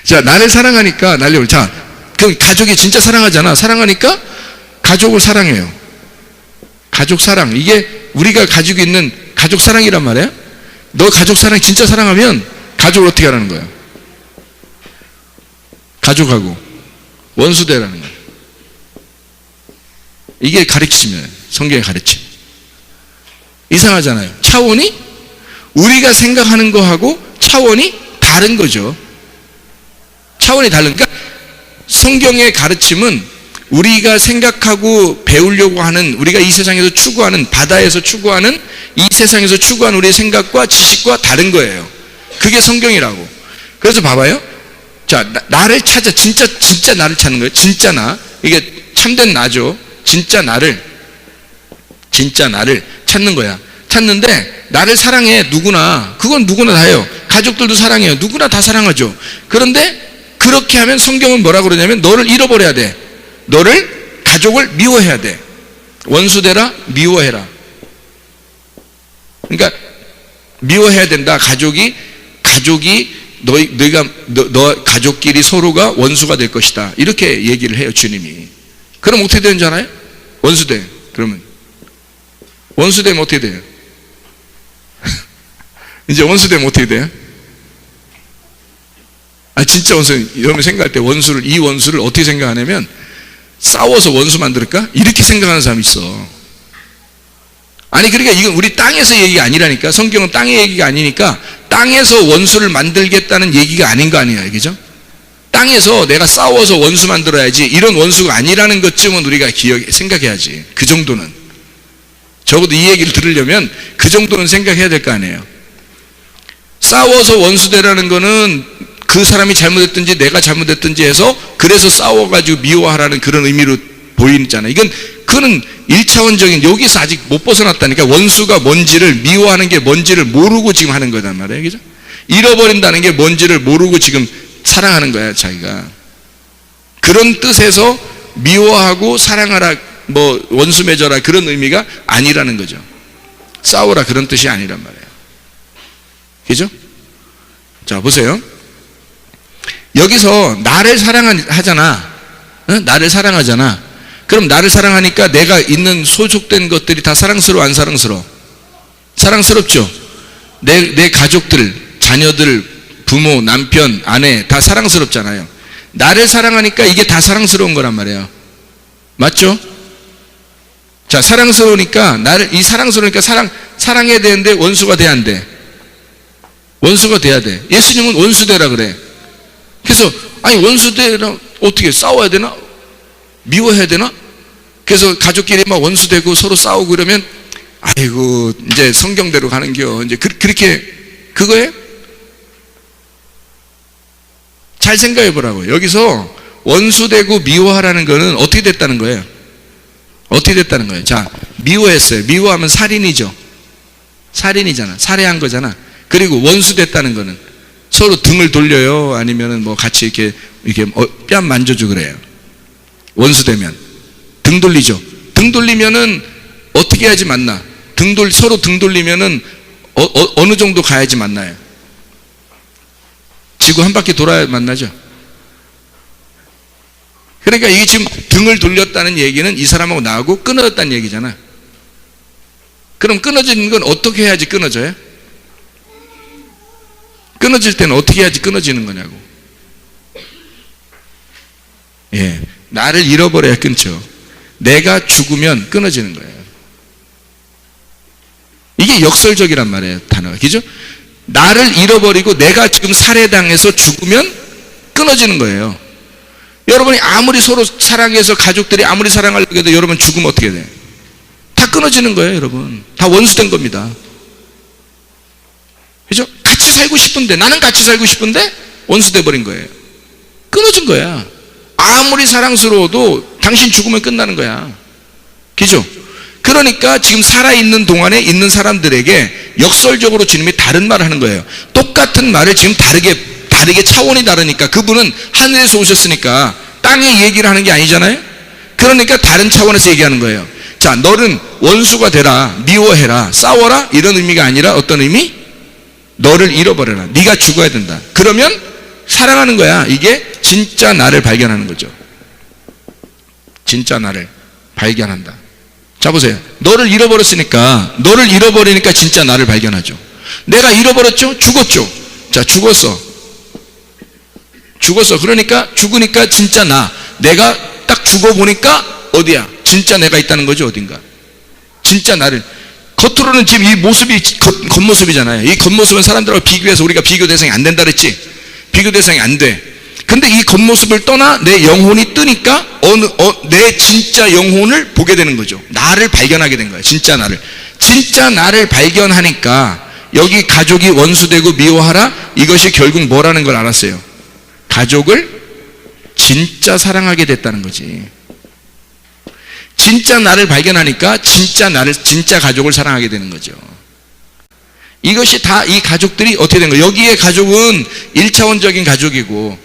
A: 자, 나를 사랑하니까 날려올. 자, 그럼 가족이 진짜 사랑하잖아. 사랑하니까 가족을 사랑해요. 가족 사랑. 이게 우리가 가지고 있는 가족 사랑이란 말이야. 너 가족 사랑 진짜 사랑하면 가족을 어떻게 하라는 거야? 가족하고 원수대라는 거야. 이게 가르치면 성경의 가르침. 이상하잖아요. 차원이 우리가 생각하는 거하고 차원이 다른 거죠. 차원이 다르니까 성경의 가르침은 우리가 생각하고 배우려고 하는, 우리가 이 세상에서 추구하는, 바다에서 추구하는, 이 세상에서 추구하는 우리의 생각과 지식과 다른 거예요. 그게 성경이라고. 그래서 봐봐요. 자, 나를 찾아. 진짜 나를 찾는 거예요. 진짜 나. 이게 참된 나죠. 진짜 나를 찾는 거야. 찾는데 나를 사랑해. 누구나. 그건 누구나 다 해요. 가족들도 사랑해요. 누구나 다 사랑하죠. 그런데 그렇게 하면 성경은 뭐라고 그러냐면 너를 잃어버려야 돼. 너를, 가족을 미워해야 돼. 원수되라, 미워해라. 그러니까 미워해야 된다. 가족이 너 가족끼리 서로가 원수가 될 것이다. 이렇게 얘기를 해요, 주님이. 그럼 어떻게 되는 줄 알아요? 원수돼. 그러면 원수되면 어떻게 돼요? 이제 원수되면 어떻게 돼요? 진짜 여러분 생각할 때 이 원수를 어떻게 생각하냐면 싸워서 원수 만들까? 이렇게 생각하는 사람이 있어. 아니, 그러니까 이건 우리 땅에서 얘기가 아니라니까. 성경은 땅의 얘기가 아니니까 땅에서 원수를 만들겠다는 얘기가 아닌 거 아니에요, 그죠? 땅에서 내가 싸워서 원수 만들어야지, 이런 원수가 아니라는 것쯤은 우리가 생각해야지. 그 정도는. 적어도 이 얘기를 들으려면 그 정도는 생각해야 될 거 아니에요. 싸워서 원수되라는 거는 그 사람이 잘못했든지 내가 잘못했든지 해서 그래서 싸워가지고 미워하라는 그런 의미로 보이잖아요. 그거는 1차원적인, 여기서 아직 못 벗어났다니까. 원수가 뭔지를, 미워하는 게 뭔지를 모르고 지금 하는 거단 말이에요. 그죠? 잃어버린다는 게 뭔지를 모르고 지금 사랑하는 거야, 자기가. 그런 뜻에서 미워하고 사랑하라, 원수 맺어라, 그런 의미가 아니라는 거죠. 싸우라, 그런 뜻이 아니란 말이에요. 그죠? 자, 보세요. 여기서 나를 사랑하잖아. 나를 사랑하잖아. 그럼 나를 사랑하니까 내가 있는 소속된 것들이 다 사랑스러워, 안 사랑스러워? 사랑스럽죠? 내 가족들, 자녀들, 부모, 남편, 아내 다 사랑스럽잖아요. 나를 사랑하니까 이게 다 사랑스러운 거란 말이에요. 맞죠? 자, 사랑스러우니까 사랑스러우니까 사랑해야 되는데 원수가 돼야 안 돼? 원수가 돼야 돼. 예수님은 원수되라 그래. 그래서 원수되라, 어떻게 싸워야 되나? 미워해야 되나? 그래서 가족끼리 막 원수되고 서로 싸우고 그러면 아이고 이제 성경대로 가는겨. 이제 그렇게 그거예요? 잘 생각해 보라고요. 여기서 원수되고 미워하라는 거는 어떻게 됐다는 거예요? 어떻게 됐다는 거예요? 자, 미워했어요. 미워하면 살인이죠. 살인이잖아. 살해한 거잖아. 그리고 원수됐다는 거는 서로 등을 돌려요? 아니면은 같이 이렇게 뺨 만져주고 그래요? 원수되면 등 돌리죠. 등 돌리면은 어떻게 해야지 만나? 서로 등 돌리면은 어느 정도 가야지 만나요? 지구 한 바퀴 돌아야 만나죠. 그러니까 이게 지금 등을 돌렸다는 얘기는 이 사람하고 나하고 끊어졌다는 얘기잖아. 그럼 끊어지는 건 어떻게 해야지 끊어져요? 끊어질 때는 어떻게 해야지 끊어지는 거냐고. 예, 나를 잃어버려야 끊죠. 내가 죽으면 끊어지는 거예요. 이게 역설적이란 말이에요, 단어가. 그죠? 나를 잃어버리고 내가 지금 살해당해서 죽으면 끊어지는 거예요. 여러분이 아무리 서로 사랑해서 가족들이 아무리 사랑하려고 해도 여러분 죽으면 어떻게 돼요? 다 끊어지는 거예요, 여러분. 다 원수된 겁니다. 그죠? 같이 살고 싶은데, 나는 같이 살고 싶은데 원수돼 버린 거예요. 끊어진 거야. 아무리 사랑스러워도 당신 죽으면 끝나는 거야. 그죠? 그러니까 지금 살아있는 동안에 있는 사람들에게 역설적으로 주님이 다른 말을 하는 거예요. 똑같은 말을 지금 다르게 차원이 다르니까, 그분은 하늘에서 오셨으니까 땅의 얘기를 하는 게 아니잖아요. 그러니까 다른 차원에서 얘기하는 거예요. 자, 너는 원수가 되라, 미워해라, 싸워라, 이런 의미가 아니라 어떤 의미? 너를 잃어버려라. 네가 죽어야 된다. 그러면 사랑하는 거야. 이게 진짜 나를 발견하는 거죠. 진짜 나를 발견한다. 자, 보세요. 너를 잃어버렸으니까, 너를 잃어버리니까 진짜 나를 발견하죠. 내가 잃어버렸죠? 죽었죠? 자, 죽었어. 그러니까 죽으니까 진짜 내가 딱 죽어보니까 어디야? 진짜 내가 있다는 거죠, 어딘가. 진짜 나를. 겉으로는 지금 이 모습이 겉모습이잖아요. 이 겉모습은 사람들하고 비교해서 우리가 비교 대상이 안 된다 그랬지? 비교 대상이 안 돼. 근데 이 겉모습을 떠나 내 영혼이 뜨니까 내 진짜 영혼을 보게 되는 거죠. 나를 발견하게 된 거예요. 진짜 나를 발견하니까 여기 가족이 원수되고 미워하라, 이것이 결국 뭐라는 걸 알았어요. 가족을 진짜 사랑하게 됐다는 거지. 진짜 나를 발견하니까 진짜 가족을 사랑하게 되는 거죠. 이것이 다 이 가족들이 어떻게 된 거예요? 여기에 가족은 1차원적인 가족이고,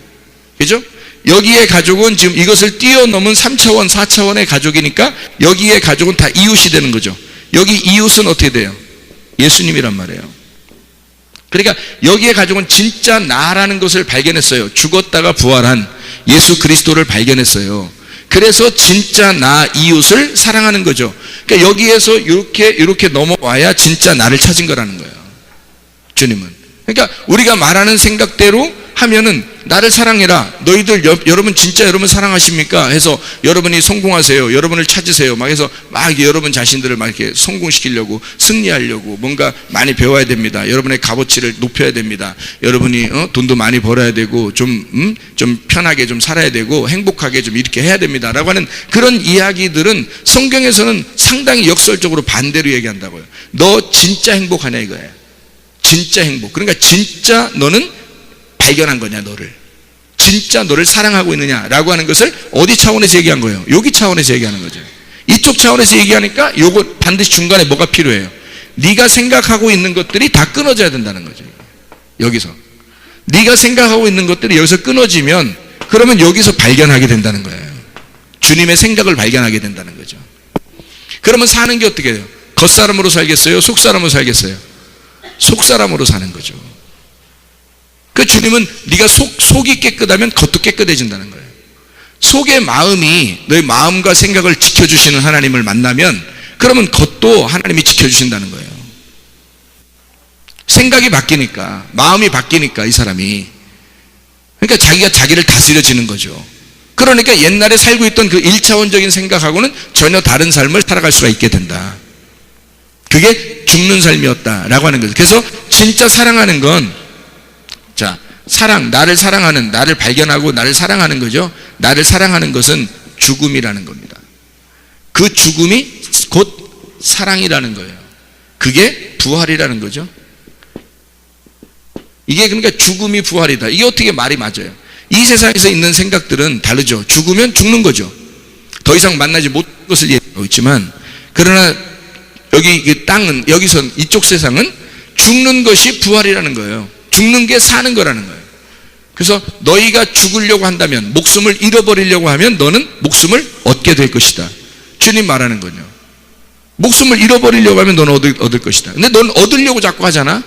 A: 그죠? 여기에 가족은 지금 이것을 뛰어넘은 3차원, 4차원의 가족이니까 여기에 가족은 다 이웃이 되는 거죠. 여기 이웃은 어떻게 돼요? 예수님이란 말이에요. 그러니까 여기에 가족은 진짜 나라는 것을 발견했어요. 죽었다가 부활한 예수 그리스도를 발견했어요. 그래서 진짜 나 이웃을 사랑하는 거죠. 그러니까 여기에서 이렇게 넘어와야 진짜 나를 찾은 거라는 거예요. 주님은. 그러니까 우리가 말하는 생각대로 하면은 나를 사랑해라. 너희들 여러분 진짜 여러분 사랑하십니까? 해서 여러분이 성공하세요. 여러분을 찾으세요. 막 해서 막 여러분 자신들을 막 이렇게 성공시키려고, 승리하려고 뭔가 많이 배워야 됩니다. 여러분의 값어치를 높여야 됩니다. 여러분이 돈도 많이 벌어야 되고 좀 편하게 좀 살아야 되고 행복하게 좀 이렇게 해야 됩니다라고 하는 그런 이야기들은 성경에서는 상당히 역설적으로 반대로 얘기한다고요. 너 진짜 행복하냐 이거예요. 진짜 행복. 그러니까 진짜 너는 발견한 거냐, 너를. 진짜 너를 사랑하고 있느냐라고 하는 것을 어디 차원에서 얘기한 거예요? 여기 차원에서 얘기하는 거죠. 이쪽 차원에서 얘기하니까 요거 반드시 중간에 뭐가 필요해요? 네가 생각하고 있는 것들이 다 끊어져야 된다는 거죠. 여기서 네가 생각하고 있는 것들이 여기서 끊어지면 그러면 여기서 발견하게 된다는 거예요. 주님의 생각을 발견하게 된다는 거죠. 그러면 사는 게 어떻게 돼요? 겉사람으로 살겠어요? 속사람으로 살겠어요? 속사람으로 사는 거죠. 그 주님은 네가 속이 깨끗하면 겉도 깨끗해진다는 거예요. 속의 마음이 너의 마음과 생각을 지켜주시는 하나님을 만나면 그러면 겉도 하나님이 지켜주신다는 거예요. 생각이 바뀌니까, 마음이 바뀌니까 이 사람이, 그러니까 자기가 자기를 다스려지는 거죠. 그러니까 옛날에 살고 있던 그 1차원적인 생각하고는 전혀 다른 삶을 살아갈 수가 있게 된다. 그게 죽는 삶이었다라고 하는 거죠. 그래서 진짜 사랑하는 건, 자, 나를 사랑하는, 나를 발견하고 나를 사랑하는 거죠. 나를 사랑하는 것은 죽음이라는 겁니다. 그 죽음이 곧 사랑이라는 거예요. 그게 부활이라는 거죠. 이게 그러니까 죽음이 부활이다. 이게 어떻게 말이 맞아요? 이 세상에서 있는 생각들은 다르죠. 죽으면 죽는 거죠. 더 이상 만나지 못할 것을 얘기하고 있지만, 그러나 여기 그 땅은, 여기서 이쪽 세상은 죽는 것이 부활이라는 거예요. 죽는 게 사는 거라는 거예요. 그래서 너희가 죽으려고 한다면, 목숨을 잃어버리려고 하면 너는 목숨을 얻게 될 것이다. 주님 말하는 거죠. 목숨을 잃어버리려고 하면 너는 얻을 것이다. 근데 넌 얻으려고 자꾸 하잖아.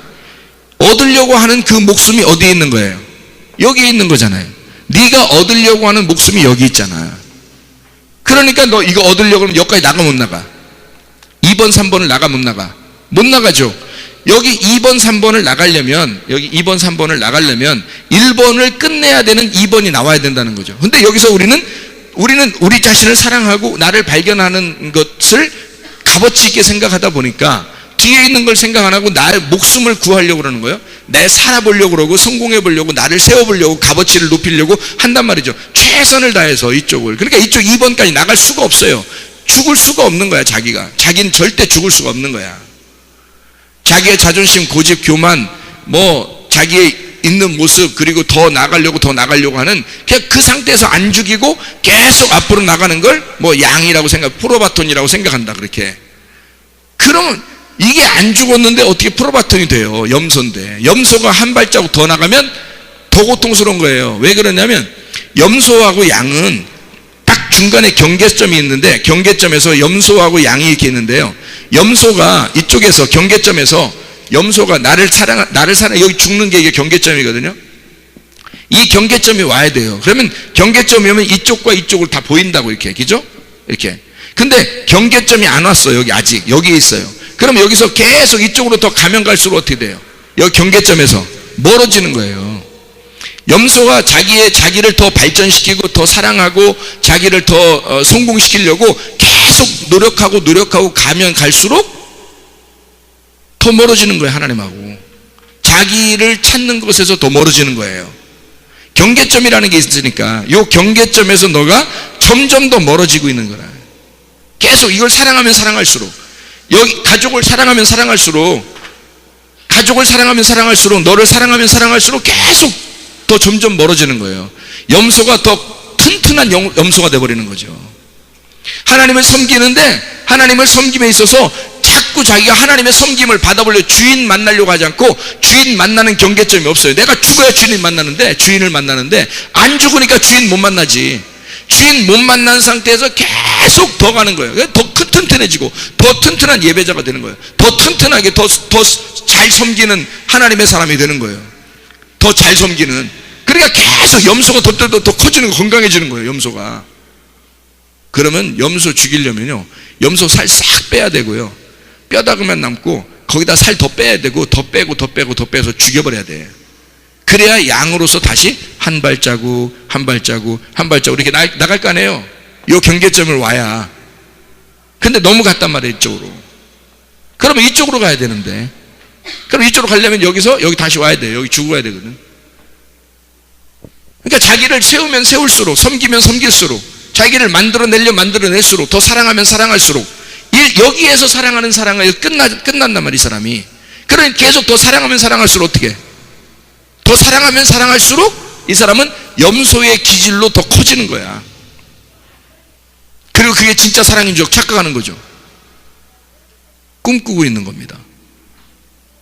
A: 얻으려고 하는 그 목숨이 어디에 있는 거예요? 여기에 있는 거잖아요. 네가 얻으려고 하는 목숨이 여기 있잖아. 그러니까 너 이거 얻으려고 하면 여기까지 나가 못 나가. 2번 3번을 나가 못 나가. 못 나가죠. 여기 2번 3번을 나가려면, 여기 2번 3번을 나가려면 1번을 끝내야 되는 2번이 나와야 된다는 거죠. 근데 여기서 우리는 우리 자신을 사랑하고 나를 발견하는 것을 값어치 있게 생각하다 보니까 뒤에 있는 걸 생각 안 하고 나의 목숨을 구하려고 그러는 거예요. 내 살아보려고 그러고 성공해 보려고 나를 세워보려고 값어치를 높이려고 한단 말이죠. 최선을 다해서 이쪽을. 그러니까 이쪽 2번까지 나갈 수가 없어요. 죽을 수가 없는 거야. 자기는 절대 죽을 수가 없는 거야. 자기의 자존심, 고집, 교만, 자기의 있는 모습, 그리고 더 나가려고 하는, 그냥 그 상태에서 안 죽이고 계속 앞으로 나가는 걸 양이라고 프로바톤이라고 생각한다. 그렇게. 그러면 이게 안 죽었는데 어떻게 프로바톤이 돼요? 염소인데. 염소가 한 발자국 더 나가면 더 고통스러운 거예요. 왜 그러냐면 염소하고 양은 딱 중간에 경계점이 있는데 경계점에서 염소하고 양이 이렇게 있는데요. 염소가 이쪽에서 경계점에서 염소가 나를 사랑 여기 죽는 게 이게 경계점이거든요. 이 경계점이 와야 돼요. 그러면 경계점이 오면 이쪽과 이쪽을 다 보인다고 이렇게, 그죠? 이렇게. 근데 경계점이 안 왔어요. 여기 아직 여기에 있어요. 그럼 여기서 계속 이쪽으로 더 가면 갈수록 어떻게 돼요? 여기 경계점에서 멀어지는 거예요. 염소가 자기를 더 발전시키고 더 사랑하고 자기를 더 성공시키려고 계속 노력하고 가면 갈수록 더 멀어지는 거예요. 하나님하고 자기를 찾는 것에서 더 멀어지는 거예요. 경계점이라는 게 있으니까 이 경계점에서 너가 점점 더 멀어지고 있는 거라. 계속 이걸 사랑하면 사랑할수록, 여기 가족을 사랑하면 사랑할수록, 너를 사랑하면 사랑할수록 계속 더 점점 멀어지는 거예요. 염소가 더 튼튼한 염소가 되어버리는 거죠. 하나님을 섬기는데 하나님을 섬김에 있어서 자꾸 자기가 하나님의 섬김을 받아보려 주인 만나려고 하지 않고 주인 만나는 경계점이 없어요. 내가 죽어야 주인을 만나는데 안 죽으니까 주인 못 만나지. 주인 못 만난 상태에서 계속 더 가는 거예요. 더 튼튼해지고 더 튼튼한 예배자가 되는 거예요. 더 튼튼하게 더 잘 섬기는 하나님의 사람이 되는 거예요. 더 잘 섬기는. 그러니까 계속 염소가 더 커지는 거, 건강해지는 거예요. 염소가. 그러면 염소 죽이려면요, 염소 살 싹 빼야 되고요, 뼈다귀만 남고 거기다 살 더 빼야 되고 더 빼서 죽여버려야 돼. 그래야 양으로서 다시 한 발자국 이렇게 나갈 거 아니에요. 이 경계점을 와야. 근데 너무 갔단 말이에요. 이쪽으로. 그러면 이쪽으로 가야 되는데, 그럼 이쪽으로 가려면 여기 다시 와야 돼요. 여기 죽어야 되거든. 그러니까 자기를 세우면 세울수록, 섬기면 섬길수록, 자기를 만들어낼수록, 더 사랑하면 사랑할수록, 여기에서 사랑하는 사랑은 끝난단 말이에요. 이 사람이. 그러니 계속 더 사랑하면 사랑할수록 어떻게? 더 사랑하면 사랑할수록 이 사람은 염소의 기질로 더 커지는 거야. 그리고 그게 진짜 사랑인 줄 착각하는 거죠. 꿈꾸고 있는 겁니다.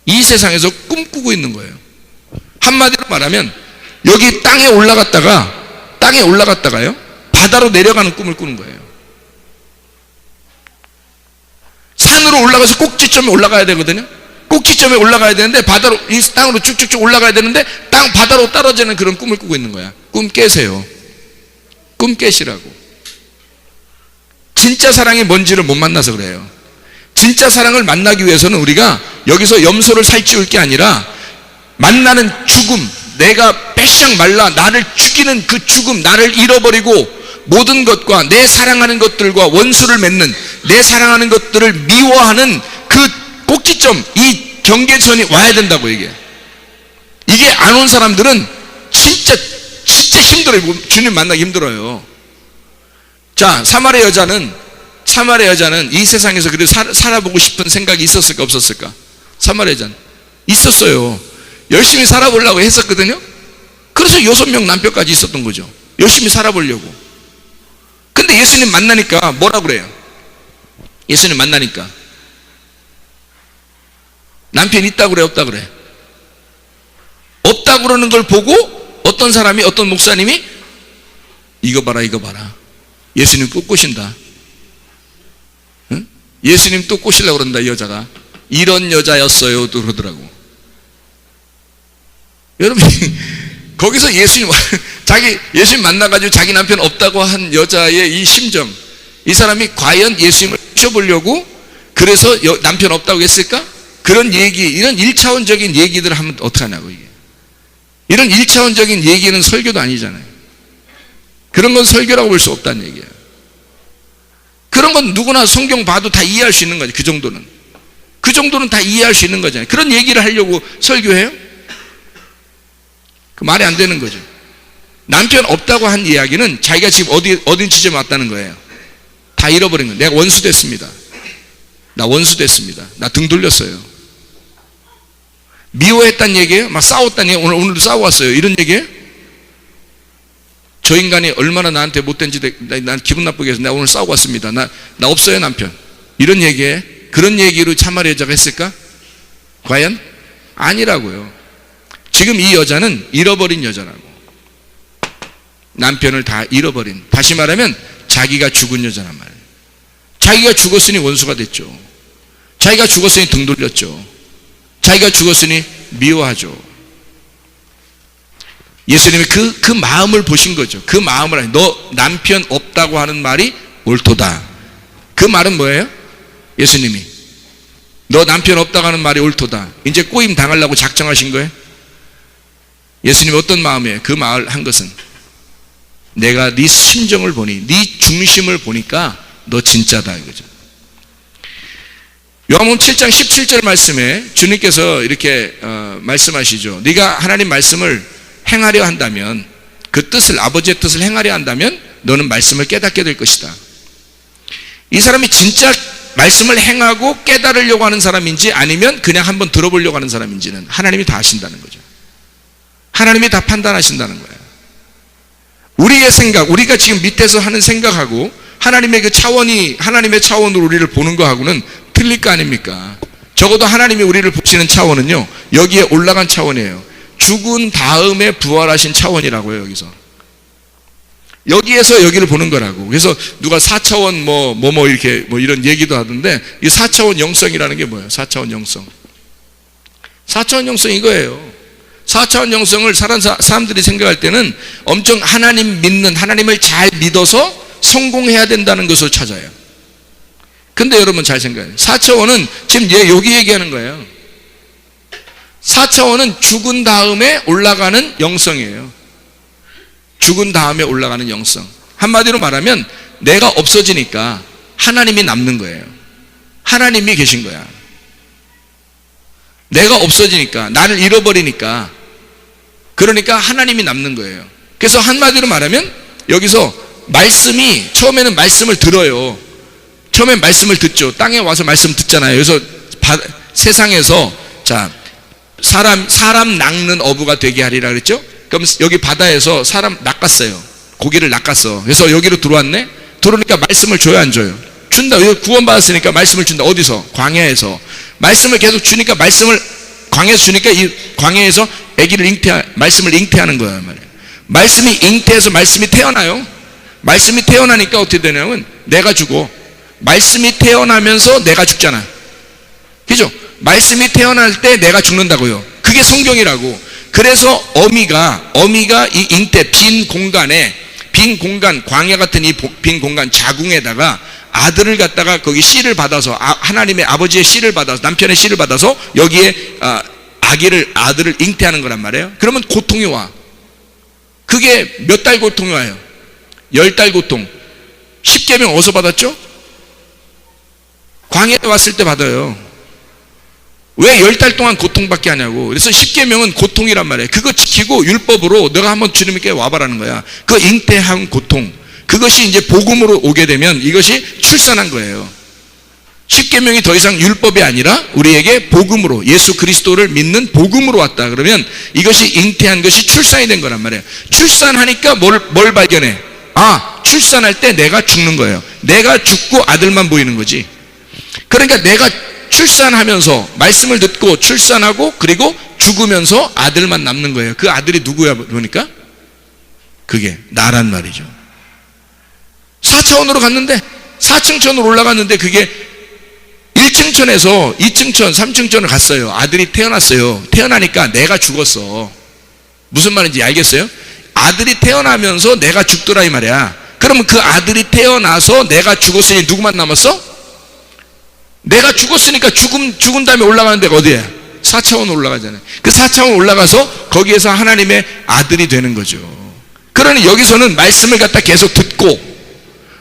A: 이 세상에서 꿈꾸고 있는 거예요. 한마디로 말하면 여기 땅에 올라갔다가요, 바다로 내려가는 꿈을 꾸는 거예요. 산으로 올라가서 꼭지점에 올라가야 되거든요. 꼭지점에 올라가야 되는데 이 땅으로 쭉쭉쭉 올라가야 되는데 바다로 떨어지는 그런 꿈을 꾸고 있는 거야. 꿈 깨세요. 꿈 깨시라고. 진짜 사랑이 뭔지를 못 만나서 그래요. 진짜 사랑을 만나기 위해서는 우리가 여기서 염소를 살찌울 게 아니라 만나는 죽음, 내가 빼샥 말라 나를 죽이는 그 죽음, 나를 잃어버리고 모든 것과 내 사랑하는 것들과 원수를 맺는, 내 사랑하는 것들을 미워하는 그 꼭지점, 이 경계선이 와야 된다고. 이게 안 온 사람들은 진짜 힘들어요. 주님 만나기 힘들어요. 자, 사마리아 여자는 이 세상에서 그래도 살아보고 싶은 생각이 있었을까 없었을까? 사마리아 여자는 있었어요. 열심히 살아보려고 했었거든요. 그래서 6명 남편까지 있었던 거죠. 열심히 살아보려고. 근데 예수님 만나니까 뭐라 그래요? 예수님 만나니까 남편 있다고 그래, 없다 그래? 없다고 그러는 걸 보고 어떤 목사님이 이거 봐라 예수님 또 꼬신다. 응? 예수님 또 꼬시려고 그런다. 이 여자가 이런 여자였어요 또 그러더라고. 여러분 거기서 예수님 만나가지고 자기 남편 없다고 한 여자의 이 심정, 이 사람이 과연 예수님을 쫓아보려고 그래서 남편 없다고 했을까? 그런 이런 1차원적인 얘기들을 하면 어떡하냐고. 이게 이런 1차원적인 얘기는 설교도 아니잖아요. 그런 건 설교라고 볼 수 없다는 얘기예요. 그런 건 누구나 성경 봐도 다 이해할 수 있는 거죠. 그 정도는 다 이해할 수 있는 거잖아요. 그런 얘기를 하려고 설교해요? 그 말이 안 되는 거죠. 남편 없다고 한 이야기는 자기가 지금 어딘 지점에 왔다는 거예요. 다 잃어버린 거예요. 내가 원수 됐습니다. 나 등 돌렸어요. 미워했단 얘기예요? 막 싸웠단 얘기예요? 오늘도 싸워왔어요. 이런 얘기예요? 저 인간이 얼마나 나한테 못된지 난 기분 나쁘게 해서 내가 오늘 싸우고 왔습니다. 나 없어요 남편. 이런 얘기에 그런 얘기로 사마리아 여자가 했을까? 과연? 아니라고요. 지금 이 여자는 잃어버린 여자라고. 남편을 다 잃어버린, 다시 말하면 자기가 죽은 여자란 말이에요. 자기가 죽었으니 원수가 됐죠. 자기가 죽었으니 등 돌렸죠. 자기가 죽었으니 미워하죠. 예수님이 그 마음을 보신 거죠. 그 마음을, 너 남편 없다고 하는 말이 옳도다. 그 말은 뭐예요? 예수님이 너 남편 없다고 하는 말이 옳도다. 이제 꼬임 당하려고 작정하신 거예요? 예수님이 어떤 마음이에요? 그 말을 한 것은 내가 네 심정을 보니, 네 중심을 보니까 너 진짜다 이거죠. 요한복음 7장 17절 말씀에 주님께서 이렇게 말씀하시죠. 네가 하나님 말씀을 행하려 한다면, 그 뜻을, 아버지의 뜻을 행하려 한다면 너는 말씀을 깨닫게 될 것이다. 이 사람이 진짜 말씀을 행하고 깨달으려고 하는 사람인지 아니면 그냥 한번 들어보려고 하는 사람인지는 하나님이 다 아신다는 거죠. 하나님이 다 판단하신다는 거예요. 우리의 생각, 우리가 지금 밑에서 하는 생각하고 하나님의 그 차원이, 하나님의 차원으로 우리를 보는 거하고는 틀릴 거 아닙니까? 적어도 하나님이 우리를 보시는 차원은요, 여기에 올라간 차원이에요. 죽은 다음에 부활하신 차원이라고요. 여기에서 여기를 보는 거라고. 그래서 누가 4차원 이렇게 이런 얘기도 하던데, 이 4차원 영성이라는 게 뭐예요? 4차원 영성. 4차원 영성 이거예요. 4차원 영성을 사람들이 생각할 때는 엄청 하나님 믿는, 하나님을 잘 믿어서 성공해야 된다는 것을 찾아요. 근데 여러분 잘 생각해요. 4차원은 지금 여기 얘기하는 거예요. 4차원은 죽은 다음에 올라가는 영성이에요. 죽은 다음에 올라가는 영성. 한마디로 말하면 내가 없어지니까 하나님이 남는 거예요. 하나님이 계신 거야. 내가 없어지니까, 나를 잃어버리니까, 그러니까 하나님이 남는 거예요. 그래서 한마디로 말하면 여기서 말씀이, 처음에는 말씀을 들어요. 처음엔 말씀을 듣죠. 땅에 와서 말씀 듣잖아요. 그래서 세상에서 사람 낚는 어부가 되게 하리라 그랬죠? 그럼 여기 바다에서 사람 낚았어요. 고기를 낚았어. 그래서 여기로 들어왔네? 들어오니까 말씀을 줘요, 안 줘요? 준다. 구원받았으니까 말씀을 준다. 어디서? 광야에서. 말씀을 계속 주니까, 말씀을 광야에서 주니까 이 광야에서 말씀을 잉태하는 거야 말이에요. 말씀이 잉태해서 말씀이 태어나요. 말씀이 태어나니까 어떻게 되냐면 내가 죽어. 말씀이 태어나면서 내가 죽잖아. 그죠? 말씀이 태어날 때 내가 죽는다고요. 그게 성경이라고. 그래서 어미가 이 잉태, 빈 공간, 광야 같은 이 빈 공간 자궁에다가 아들을 갖다가 거기 씨를 받아서, 하나님의 아버지의 씨를 받아서, 남편의 씨를 받아서 여기에 아들을 잉태하는 거란 말이에요. 그러면 고통이 와. 그게 몇 달 고통이 와요? 10달 고통. 십계명 어디서 받았죠? 광야에 왔을 때 받아요. 왜 10달 동안 고통받게 하냐고. 그래서 십계명은 고통이란 말이에요. 그거 지키고 율법으로 너가 한번 주님께 와봐라는 거야. 그 잉태한 고통, 그것이 이제 복음으로 오게 되면 이것이 출산한 거예요. 십계명이 더 이상 율법이 아니라 우리에게 복음으로, 예수 그리스도를 믿는 복음으로 왔다. 그러면 이것이 잉태한 것이 출산이 된 거란 말이에요. 출산하니까 뭘 발견해? 출산할 때 내가 죽는 거예요. 내가 죽고 아들만 보이는 거지. 그러니까 내가 출산하면서 말씀을 듣고 출산하고 그리고 죽으면서 아들만 남는 거예요. 그 아들이 누구야 보니까 그게 나란 말이죠. 4차원으로 갔는데, 4층천으로 올라갔는데 그게 1층천에서 2층천, 3층천을 갔어요. 아들이 태어났어요. 태어나니까 내가 죽었어. 무슨 말인지 알겠어요? 아들이 태어나면서 내가 죽더라 이 말이야. 그러면 그 아들이 태어나서 내가 죽었으니 누구만 남았어? 내가 죽었으니까 죽은 다음에 올라가는 데가 어디야? 4차원 올라가잖아요. 그 4차원 올라가서 거기에서 하나님의 아들이 되는 거죠. 그러니 여기서는 말씀을 갖다 계속 듣고,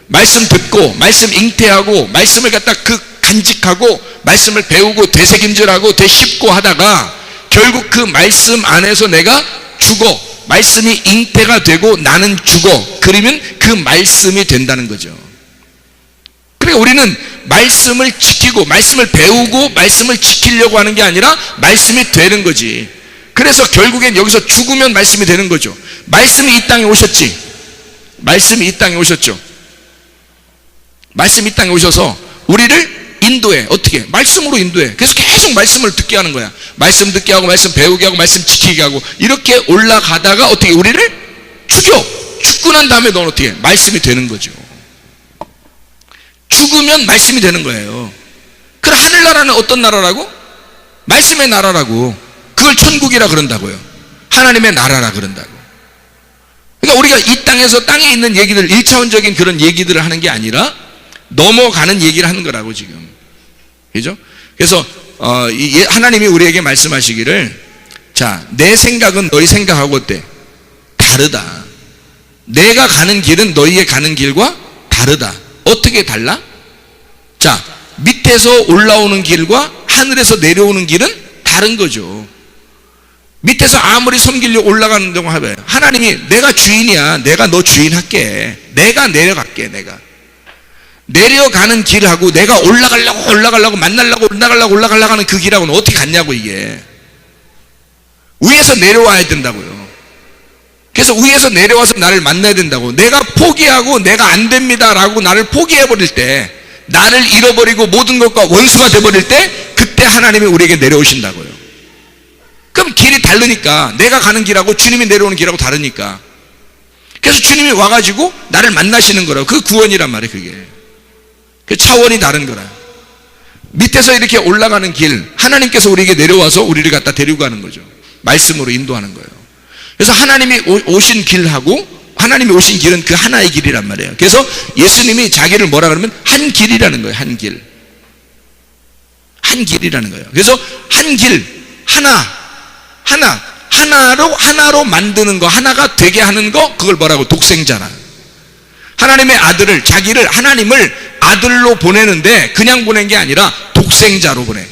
A: 말씀 잉태하고, 말씀을 갖다 간직하고, 말씀을 배우고 되새김질하고 되씹고 하다가 결국 그 말씀 안에서 내가 죽어. 말씀이 잉태가 되고 나는 죽어. 그러면 그 말씀이 된다는 거죠. 그러니까 우리는 말씀을 지키고, 말씀을 배우고, 말씀을 지키려고 하는 게 아니라 말씀이 되는 거지. 그래서 결국엔 여기서 죽으면 말씀이 되는 거죠. 말씀이 이 땅에 오셨지. 말씀이 이 땅에 오셨죠. 말씀이 이 땅에 오셔서 우리를 인도해. 어떻게? 말씀으로 인도해. 그래서 계속 말씀을 듣게 하는 거야. 말씀 듣게 하고, 말씀 배우게 하고, 말씀 지키게 하고, 이렇게 올라가다가 어떻게? 우리를 죽여. 죽고 난 다음에 넌 어떻게? 말씀이 되는 거죠. 죽으면 말씀이 되는 거예요. 그럼 하늘나라는 어떤 나라라고? 말씀의 나라라고. 그걸 천국이라 그런다고요. 하나님의 나라라 그런다고. 그러니까 우리가 이 땅에서 땅에 있는 얘기들, 1차원적인 그런 얘기들을 하는 게 아니라 넘어가는 얘기를 하는 거라고 지금. 그죠? 그래서 하나님이 우리에게 말씀하시기를, 자, 내 생각은 너희 생각하고 어때? 다르다. 내가 가는 길은 너희의 가는 길과 다르다. 어떻게 달라? 자, 밑에서 올라오는 길과 하늘에서 내려오는 길은 다른 거죠. 밑에서 아무리 섬기려고 올라가는 동안 하면 하나님이 내가 주인이야. 내가 너 주인 할게. 내가 내려갈게. 내가 내려가는 길하고 내가 올라가려고 만나려고 올라가려고 하는 그 길하고는 어떻게 같냐고. 이게 위에서 내려와야 된다고요. 그래서 위에서 내려와서 나를 만나야 된다고. 내가 포기하고 내가 안 됩니다 라고 나를 포기해버릴 때, 나를 잃어버리고 모든 것과 원수가 돼버릴 때, 그때 하나님이 우리에게 내려오신다고요. 그럼 길이 다르니까, 내가 가는 길하고 주님이 내려오는 길하고 다르니까, 그래서 주님이 와가지고 나를 만나시는 거라고. 그 구원이란 말이에요. 그게 그 차원이 다른 거라. 밑에서 이렇게 올라가는 길, 하나님께서 우리에게 내려와서 우리를 갖다 데리고 가는 거죠. 말씀으로 인도하는 거예요. 그래서 하나님이 오신 길하고, 하나님이 오신 길은 그 하나의 길이란 말이에요. 그래서 예수님이 자기를 뭐라 그러면 한 길이라는 거예요. 한 길. 한 길이라는 거예요. 그래서 한 길, 하나로 만드는 거, 하나가 되게 하는 거, 그걸 뭐라고? 독생자라. 하나님의 아들을, 자기를, 하나님을 아들로 보내는데 그냥 보낸 게 아니라 독생자로 보내.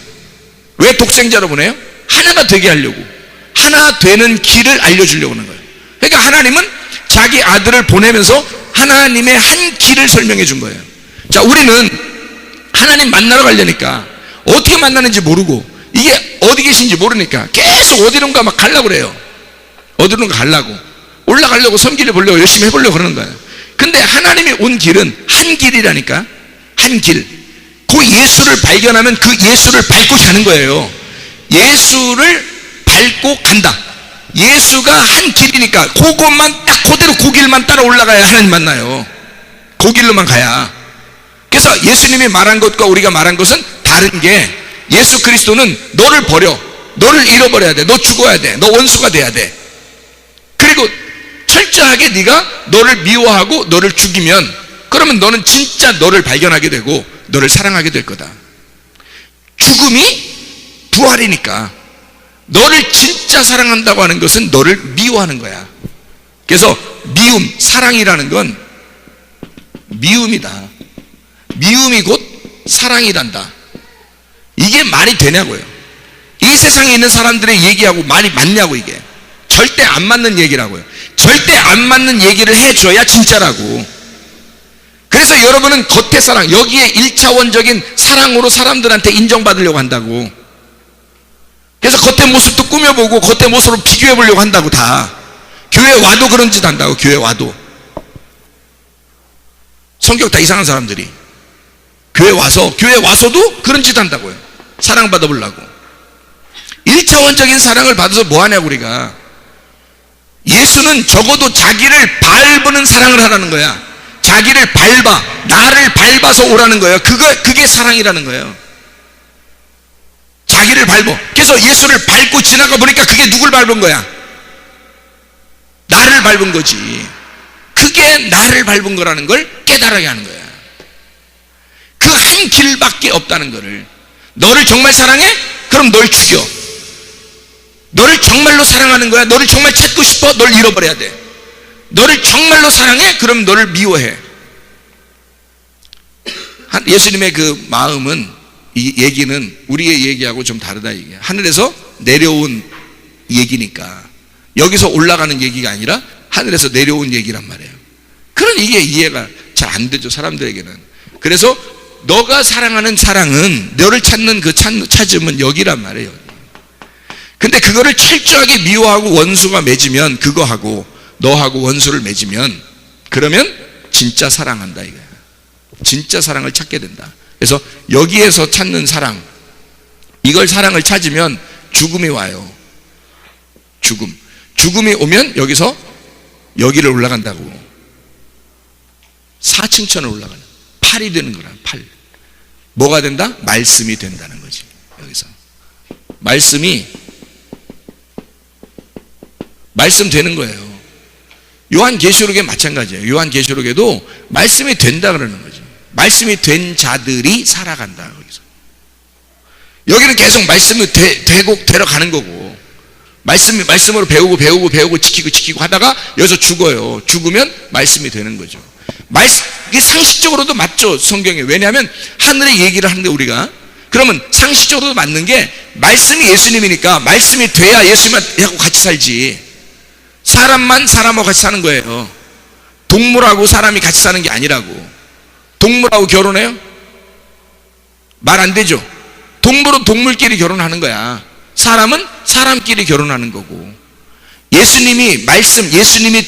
A: 왜 독생자로 보내요? 하나가 되게 하려고. 하나 되는 길을 알려주려고 하는 거예요. 그러니까 하나님은 자기 아들을 보내면서 하나님의 한 길을 설명해 준 거예요. 자, 우리는 하나님 만나러 가려니까 어떻게 만나는지 모르고, 이게 어디 계신지 모르니까 계속 어디론가 막 가려고 그래요. 어디론가 가려고, 올라가려고, 섬기려 보려고, 열심히 해보려고 그러는 거예요. 근데 하나님이 온 길은 한 길이라니까. 한 길. 그 예수를 발견하면 그 예수를 밟고 가는 거예요. 예수를 밟고 간다. 예수가 한 길이니까 그것만 딱 그대로 그 길만 따라 올라가야 하나님 만나요. 그 길로만 가야. 그래서 예수님이 말한 것과 우리가 말한 것은 다른 게, 예수 그리스도는 너를 버려, 너를 잃어버려야 돼, 너 죽어야 돼, 너 원수가 돼야 돼. 그리고 철저하게 네가 너를 미워하고 너를 죽이면, 그러면 너는 진짜 너를 발견하게 되고 너를 사랑하게 될 거다. 죽음이 부활이니까 너를 진짜 사랑한다고 하는 것은 너를 미워하는 거야. 그래서 미움, 사랑이라는 건 미움이다. 미움이 곧 사랑이란다. 이게 말이 되냐고요. 이 세상에 있는 사람들의 얘기하고 말이 맞냐고. 이게 절대 안 맞는 얘기라고요. 절대 안 맞는 얘기를 해줘야 진짜라고. 그래서 여러분은 겉의 사랑, 여기에 1차원적인 사랑으로 사람들한테 인정받으려고 한다고. 그래서 겉의 모습도 꾸며보고 겉의 모습으로 비교해보려고 한다고. 다 교회 와도 그런 짓 한다고. 교회 와도 성격 다 이상한 사람들이 교회 와서도 그런 짓 한다고요. 사랑받아 보려고. 1차원적인 사랑을 받아서 뭐하냐고. 우리가 예수는 적어도 자기를 밟는 사랑을 하라는 거야. 자기를 밟아, 나를 밟아서 오라는 거예요. 그게 사랑이라는 거예요. 자기를 밟어. 그래서 예수를 밟고 지나가 보니까 그게 누굴 밟은 거야? 나를 밟은 거지. 그게 나를 밟은 거라는 걸 깨달아야 하는 거야. 그 한 길밖에 없다는 거를. 너를 정말 사랑해? 그럼 널 죽여. 너를 정말로 사랑하는 거야. 너를 정말 찾고 싶어? 널 잃어버려야 돼. 너를 정말로 사랑해? 그럼 너를 미워해. 예수님의 그 마음은, 이 얘기는 우리의 얘기하고 좀 다르다 이게. 하늘에서 내려온 얘기니까 여기서 올라가는 얘기가 아니라 하늘에서 내려온 얘기란 말이에요. 그런 이게 이해가 잘 안 되죠, 사람들에게는. 그래서 너가 사랑하는 사랑은, 너를 찾는 그 찾음은 여기란 말이에요. 근데 그거를 철저하게 미워하고 원수가 맺으면, 그거하고 너하고 원수를 맺으면, 그러면 진짜 사랑한다 이거야. 진짜 사랑을 찾게 된다. 그래서 여기에서 찾는 사랑, 이걸 사랑을 찾으면 죽음이 와요. 죽음이 오면 여기서 여기를 올라간다고. 4층천을 올라가는, 팔이 되는 거라. 팔. 뭐가 된다? 말씀이 된다는 거지. 여기서 말씀 되는 거예요. 요한계시록에 마찬가지예요. 요한계시록에도 말씀이 된다 그러는 거죠. 말씀이 된 자들이 살아간다. 여기서. 여기는 계속 말씀이 되고 되러가는 거고, 말씀으로 배우고 지키고 하다가 여기서 죽어요. 죽으면 말씀이 되는 거죠. 이게 상식적으로도 맞죠, 성경에. 왜냐하면 하늘의 얘기를 하는데 우리가, 그러면 상식적으로도 맞는 게, 말씀이 예수님이니까 말씀이 돼야 예수님하고 같이 살지. 사람하고 같이 사는 거예요. 동물하고 사람이 같이 사는 게 아니라고. 동물하고 결혼해요? 말 안 되죠. 동물은 동물끼리 결혼하는 거야. 사람은 사람끼리 결혼하는 거고. 예수님이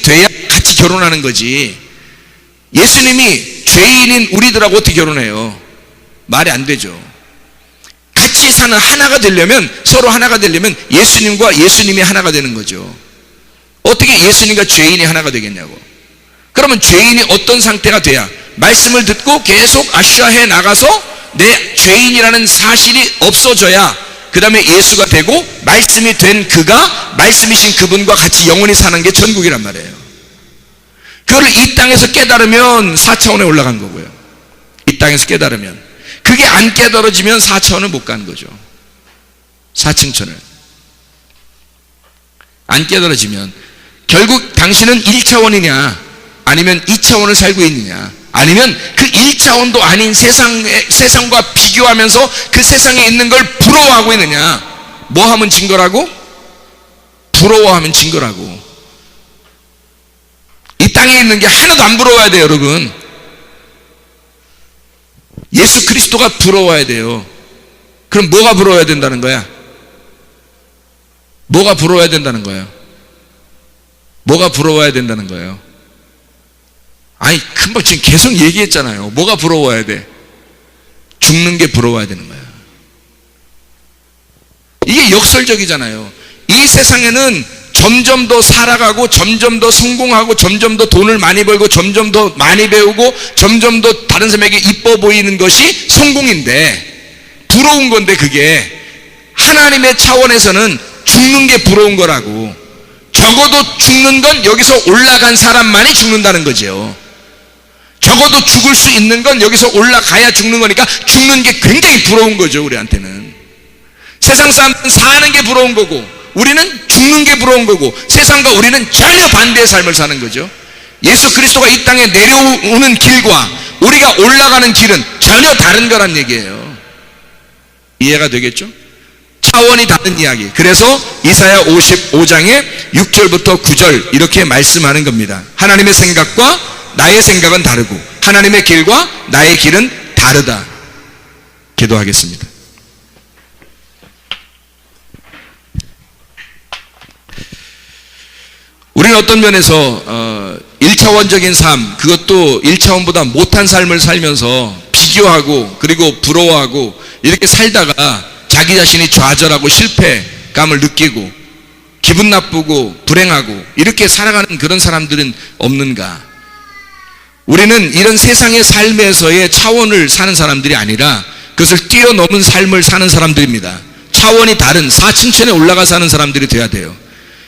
A: 돼야 같이 결혼하는 거지. 예수님이 죄인인 우리들하고 어떻게 결혼해요? 말이 안 되죠. 같이 사는 서로 하나가 되려면 예수님과 예수님이 하나가 되는 거죠. 어떻게 예수님과 죄인이 하나가 되겠냐고. 그러면 죄인이 어떤 상태가 돼야, 말씀을 듣고 계속 아샤해 나가서 내 죄인이라는 사실이 없어져야 그 다음에 예수가 되고, 말씀이 된 그가 말씀이신 그분과 같이 영원히 사는 게 천국이란 말이에요. 그걸 이 땅에서 깨달으면 4차원에 올라간 거고요. 이 땅에서 깨달으면. 그게 안 깨달아지면 4차원을 못 가는 거죠. 4층천을 안 깨달아지면 결국 당신은 1차원이냐 아니면 2차원을 살고 있느냐, 아니면 그 1차원도 아닌 세상과 비교하면서 그 세상에 있는 걸 부러워하고 있느냐. 뭐 하면 진 거라고? 부러워하면 진 거라고. 이 땅에 있는 게 하나도 안 부러워야 돼요, 여러분. 예수 그리스도가 부러워야 돼요. 그럼 뭐가 부러워야 된다는 거야? 뭐가 부러워야 된다는 거예요? 뭐가 부러워야 된다는 거예요? 아니, 금방 지금 계속 얘기했잖아요. 뭐가 부러워야 돼? 죽는 게 부러워야 되는 거야. 이게 역설적이잖아요. 이 세상에는 점점 더 살아가고, 점점 더 성공하고, 점점 더 돈을 많이 벌고, 점점 더 많이 배우고, 점점 더 다른 사람에게 이뻐 보이는 것이 성공인데, 부러운 건데, 그게 하나님의 차원에서는 죽는 게 부러운 거라고. 적어도 죽는 건 여기서 올라간 사람만이 죽는다는 거죠. 적어도 죽을 수 있는 건 여기서 올라가야 죽는 거니까, 죽는 게 굉장히 부러운 거죠, 우리한테는. 세상 사람들은 사는 게 부러운 거고, 우리는 죽는 게 부러운 거고, 세상과 우리는 전혀 반대의 삶을 사는 거죠. 예수 그리스도가 이 땅에 내려오는 길과 우리가 올라가는 길은 전혀 다른 거란 얘기예요. 이해가 되겠죠? 차원이 다른 이야기. 그래서 이사야 55장에 6절부터 9절 이렇게 말씀하는 겁니다. 하나님의 생각과 나의 생각은 다르고, 하나님의 길과 나의 길은 다르다. 기도하겠습니다. 우리는 어떤 면에서 1차원적인 삶, 그것도 1차원보다 못한 삶을 살면서 비교하고 그리고 부러워하고 이렇게 살다가 자기 자신이 좌절하고 실패감을 느끼고 기분 나쁘고 불행하고 이렇게 살아가는 그런 사람들은 없는가? 우리는 이런 세상의 삶에서의 차원을 사는 사람들이 아니라 그것을 뛰어넘은 삶을 사는 사람들입니다. 차원이 다른 4층천에 올라가 사는 사람들이 돼야 돼요.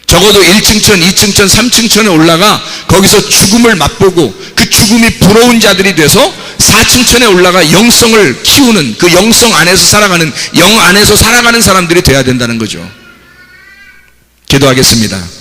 A: 적어도 1층천, 2층천, 3층천에 올라가 거기서 죽음을 맛보고 그 죽음이 부러운 자들이 돼서 4층천에 올라가 영성을 키우는, 그 영성 안에서 살아가는, 영 안에서 살아가는 사람들이 돼야 된다는 거죠. 기도하겠습니다.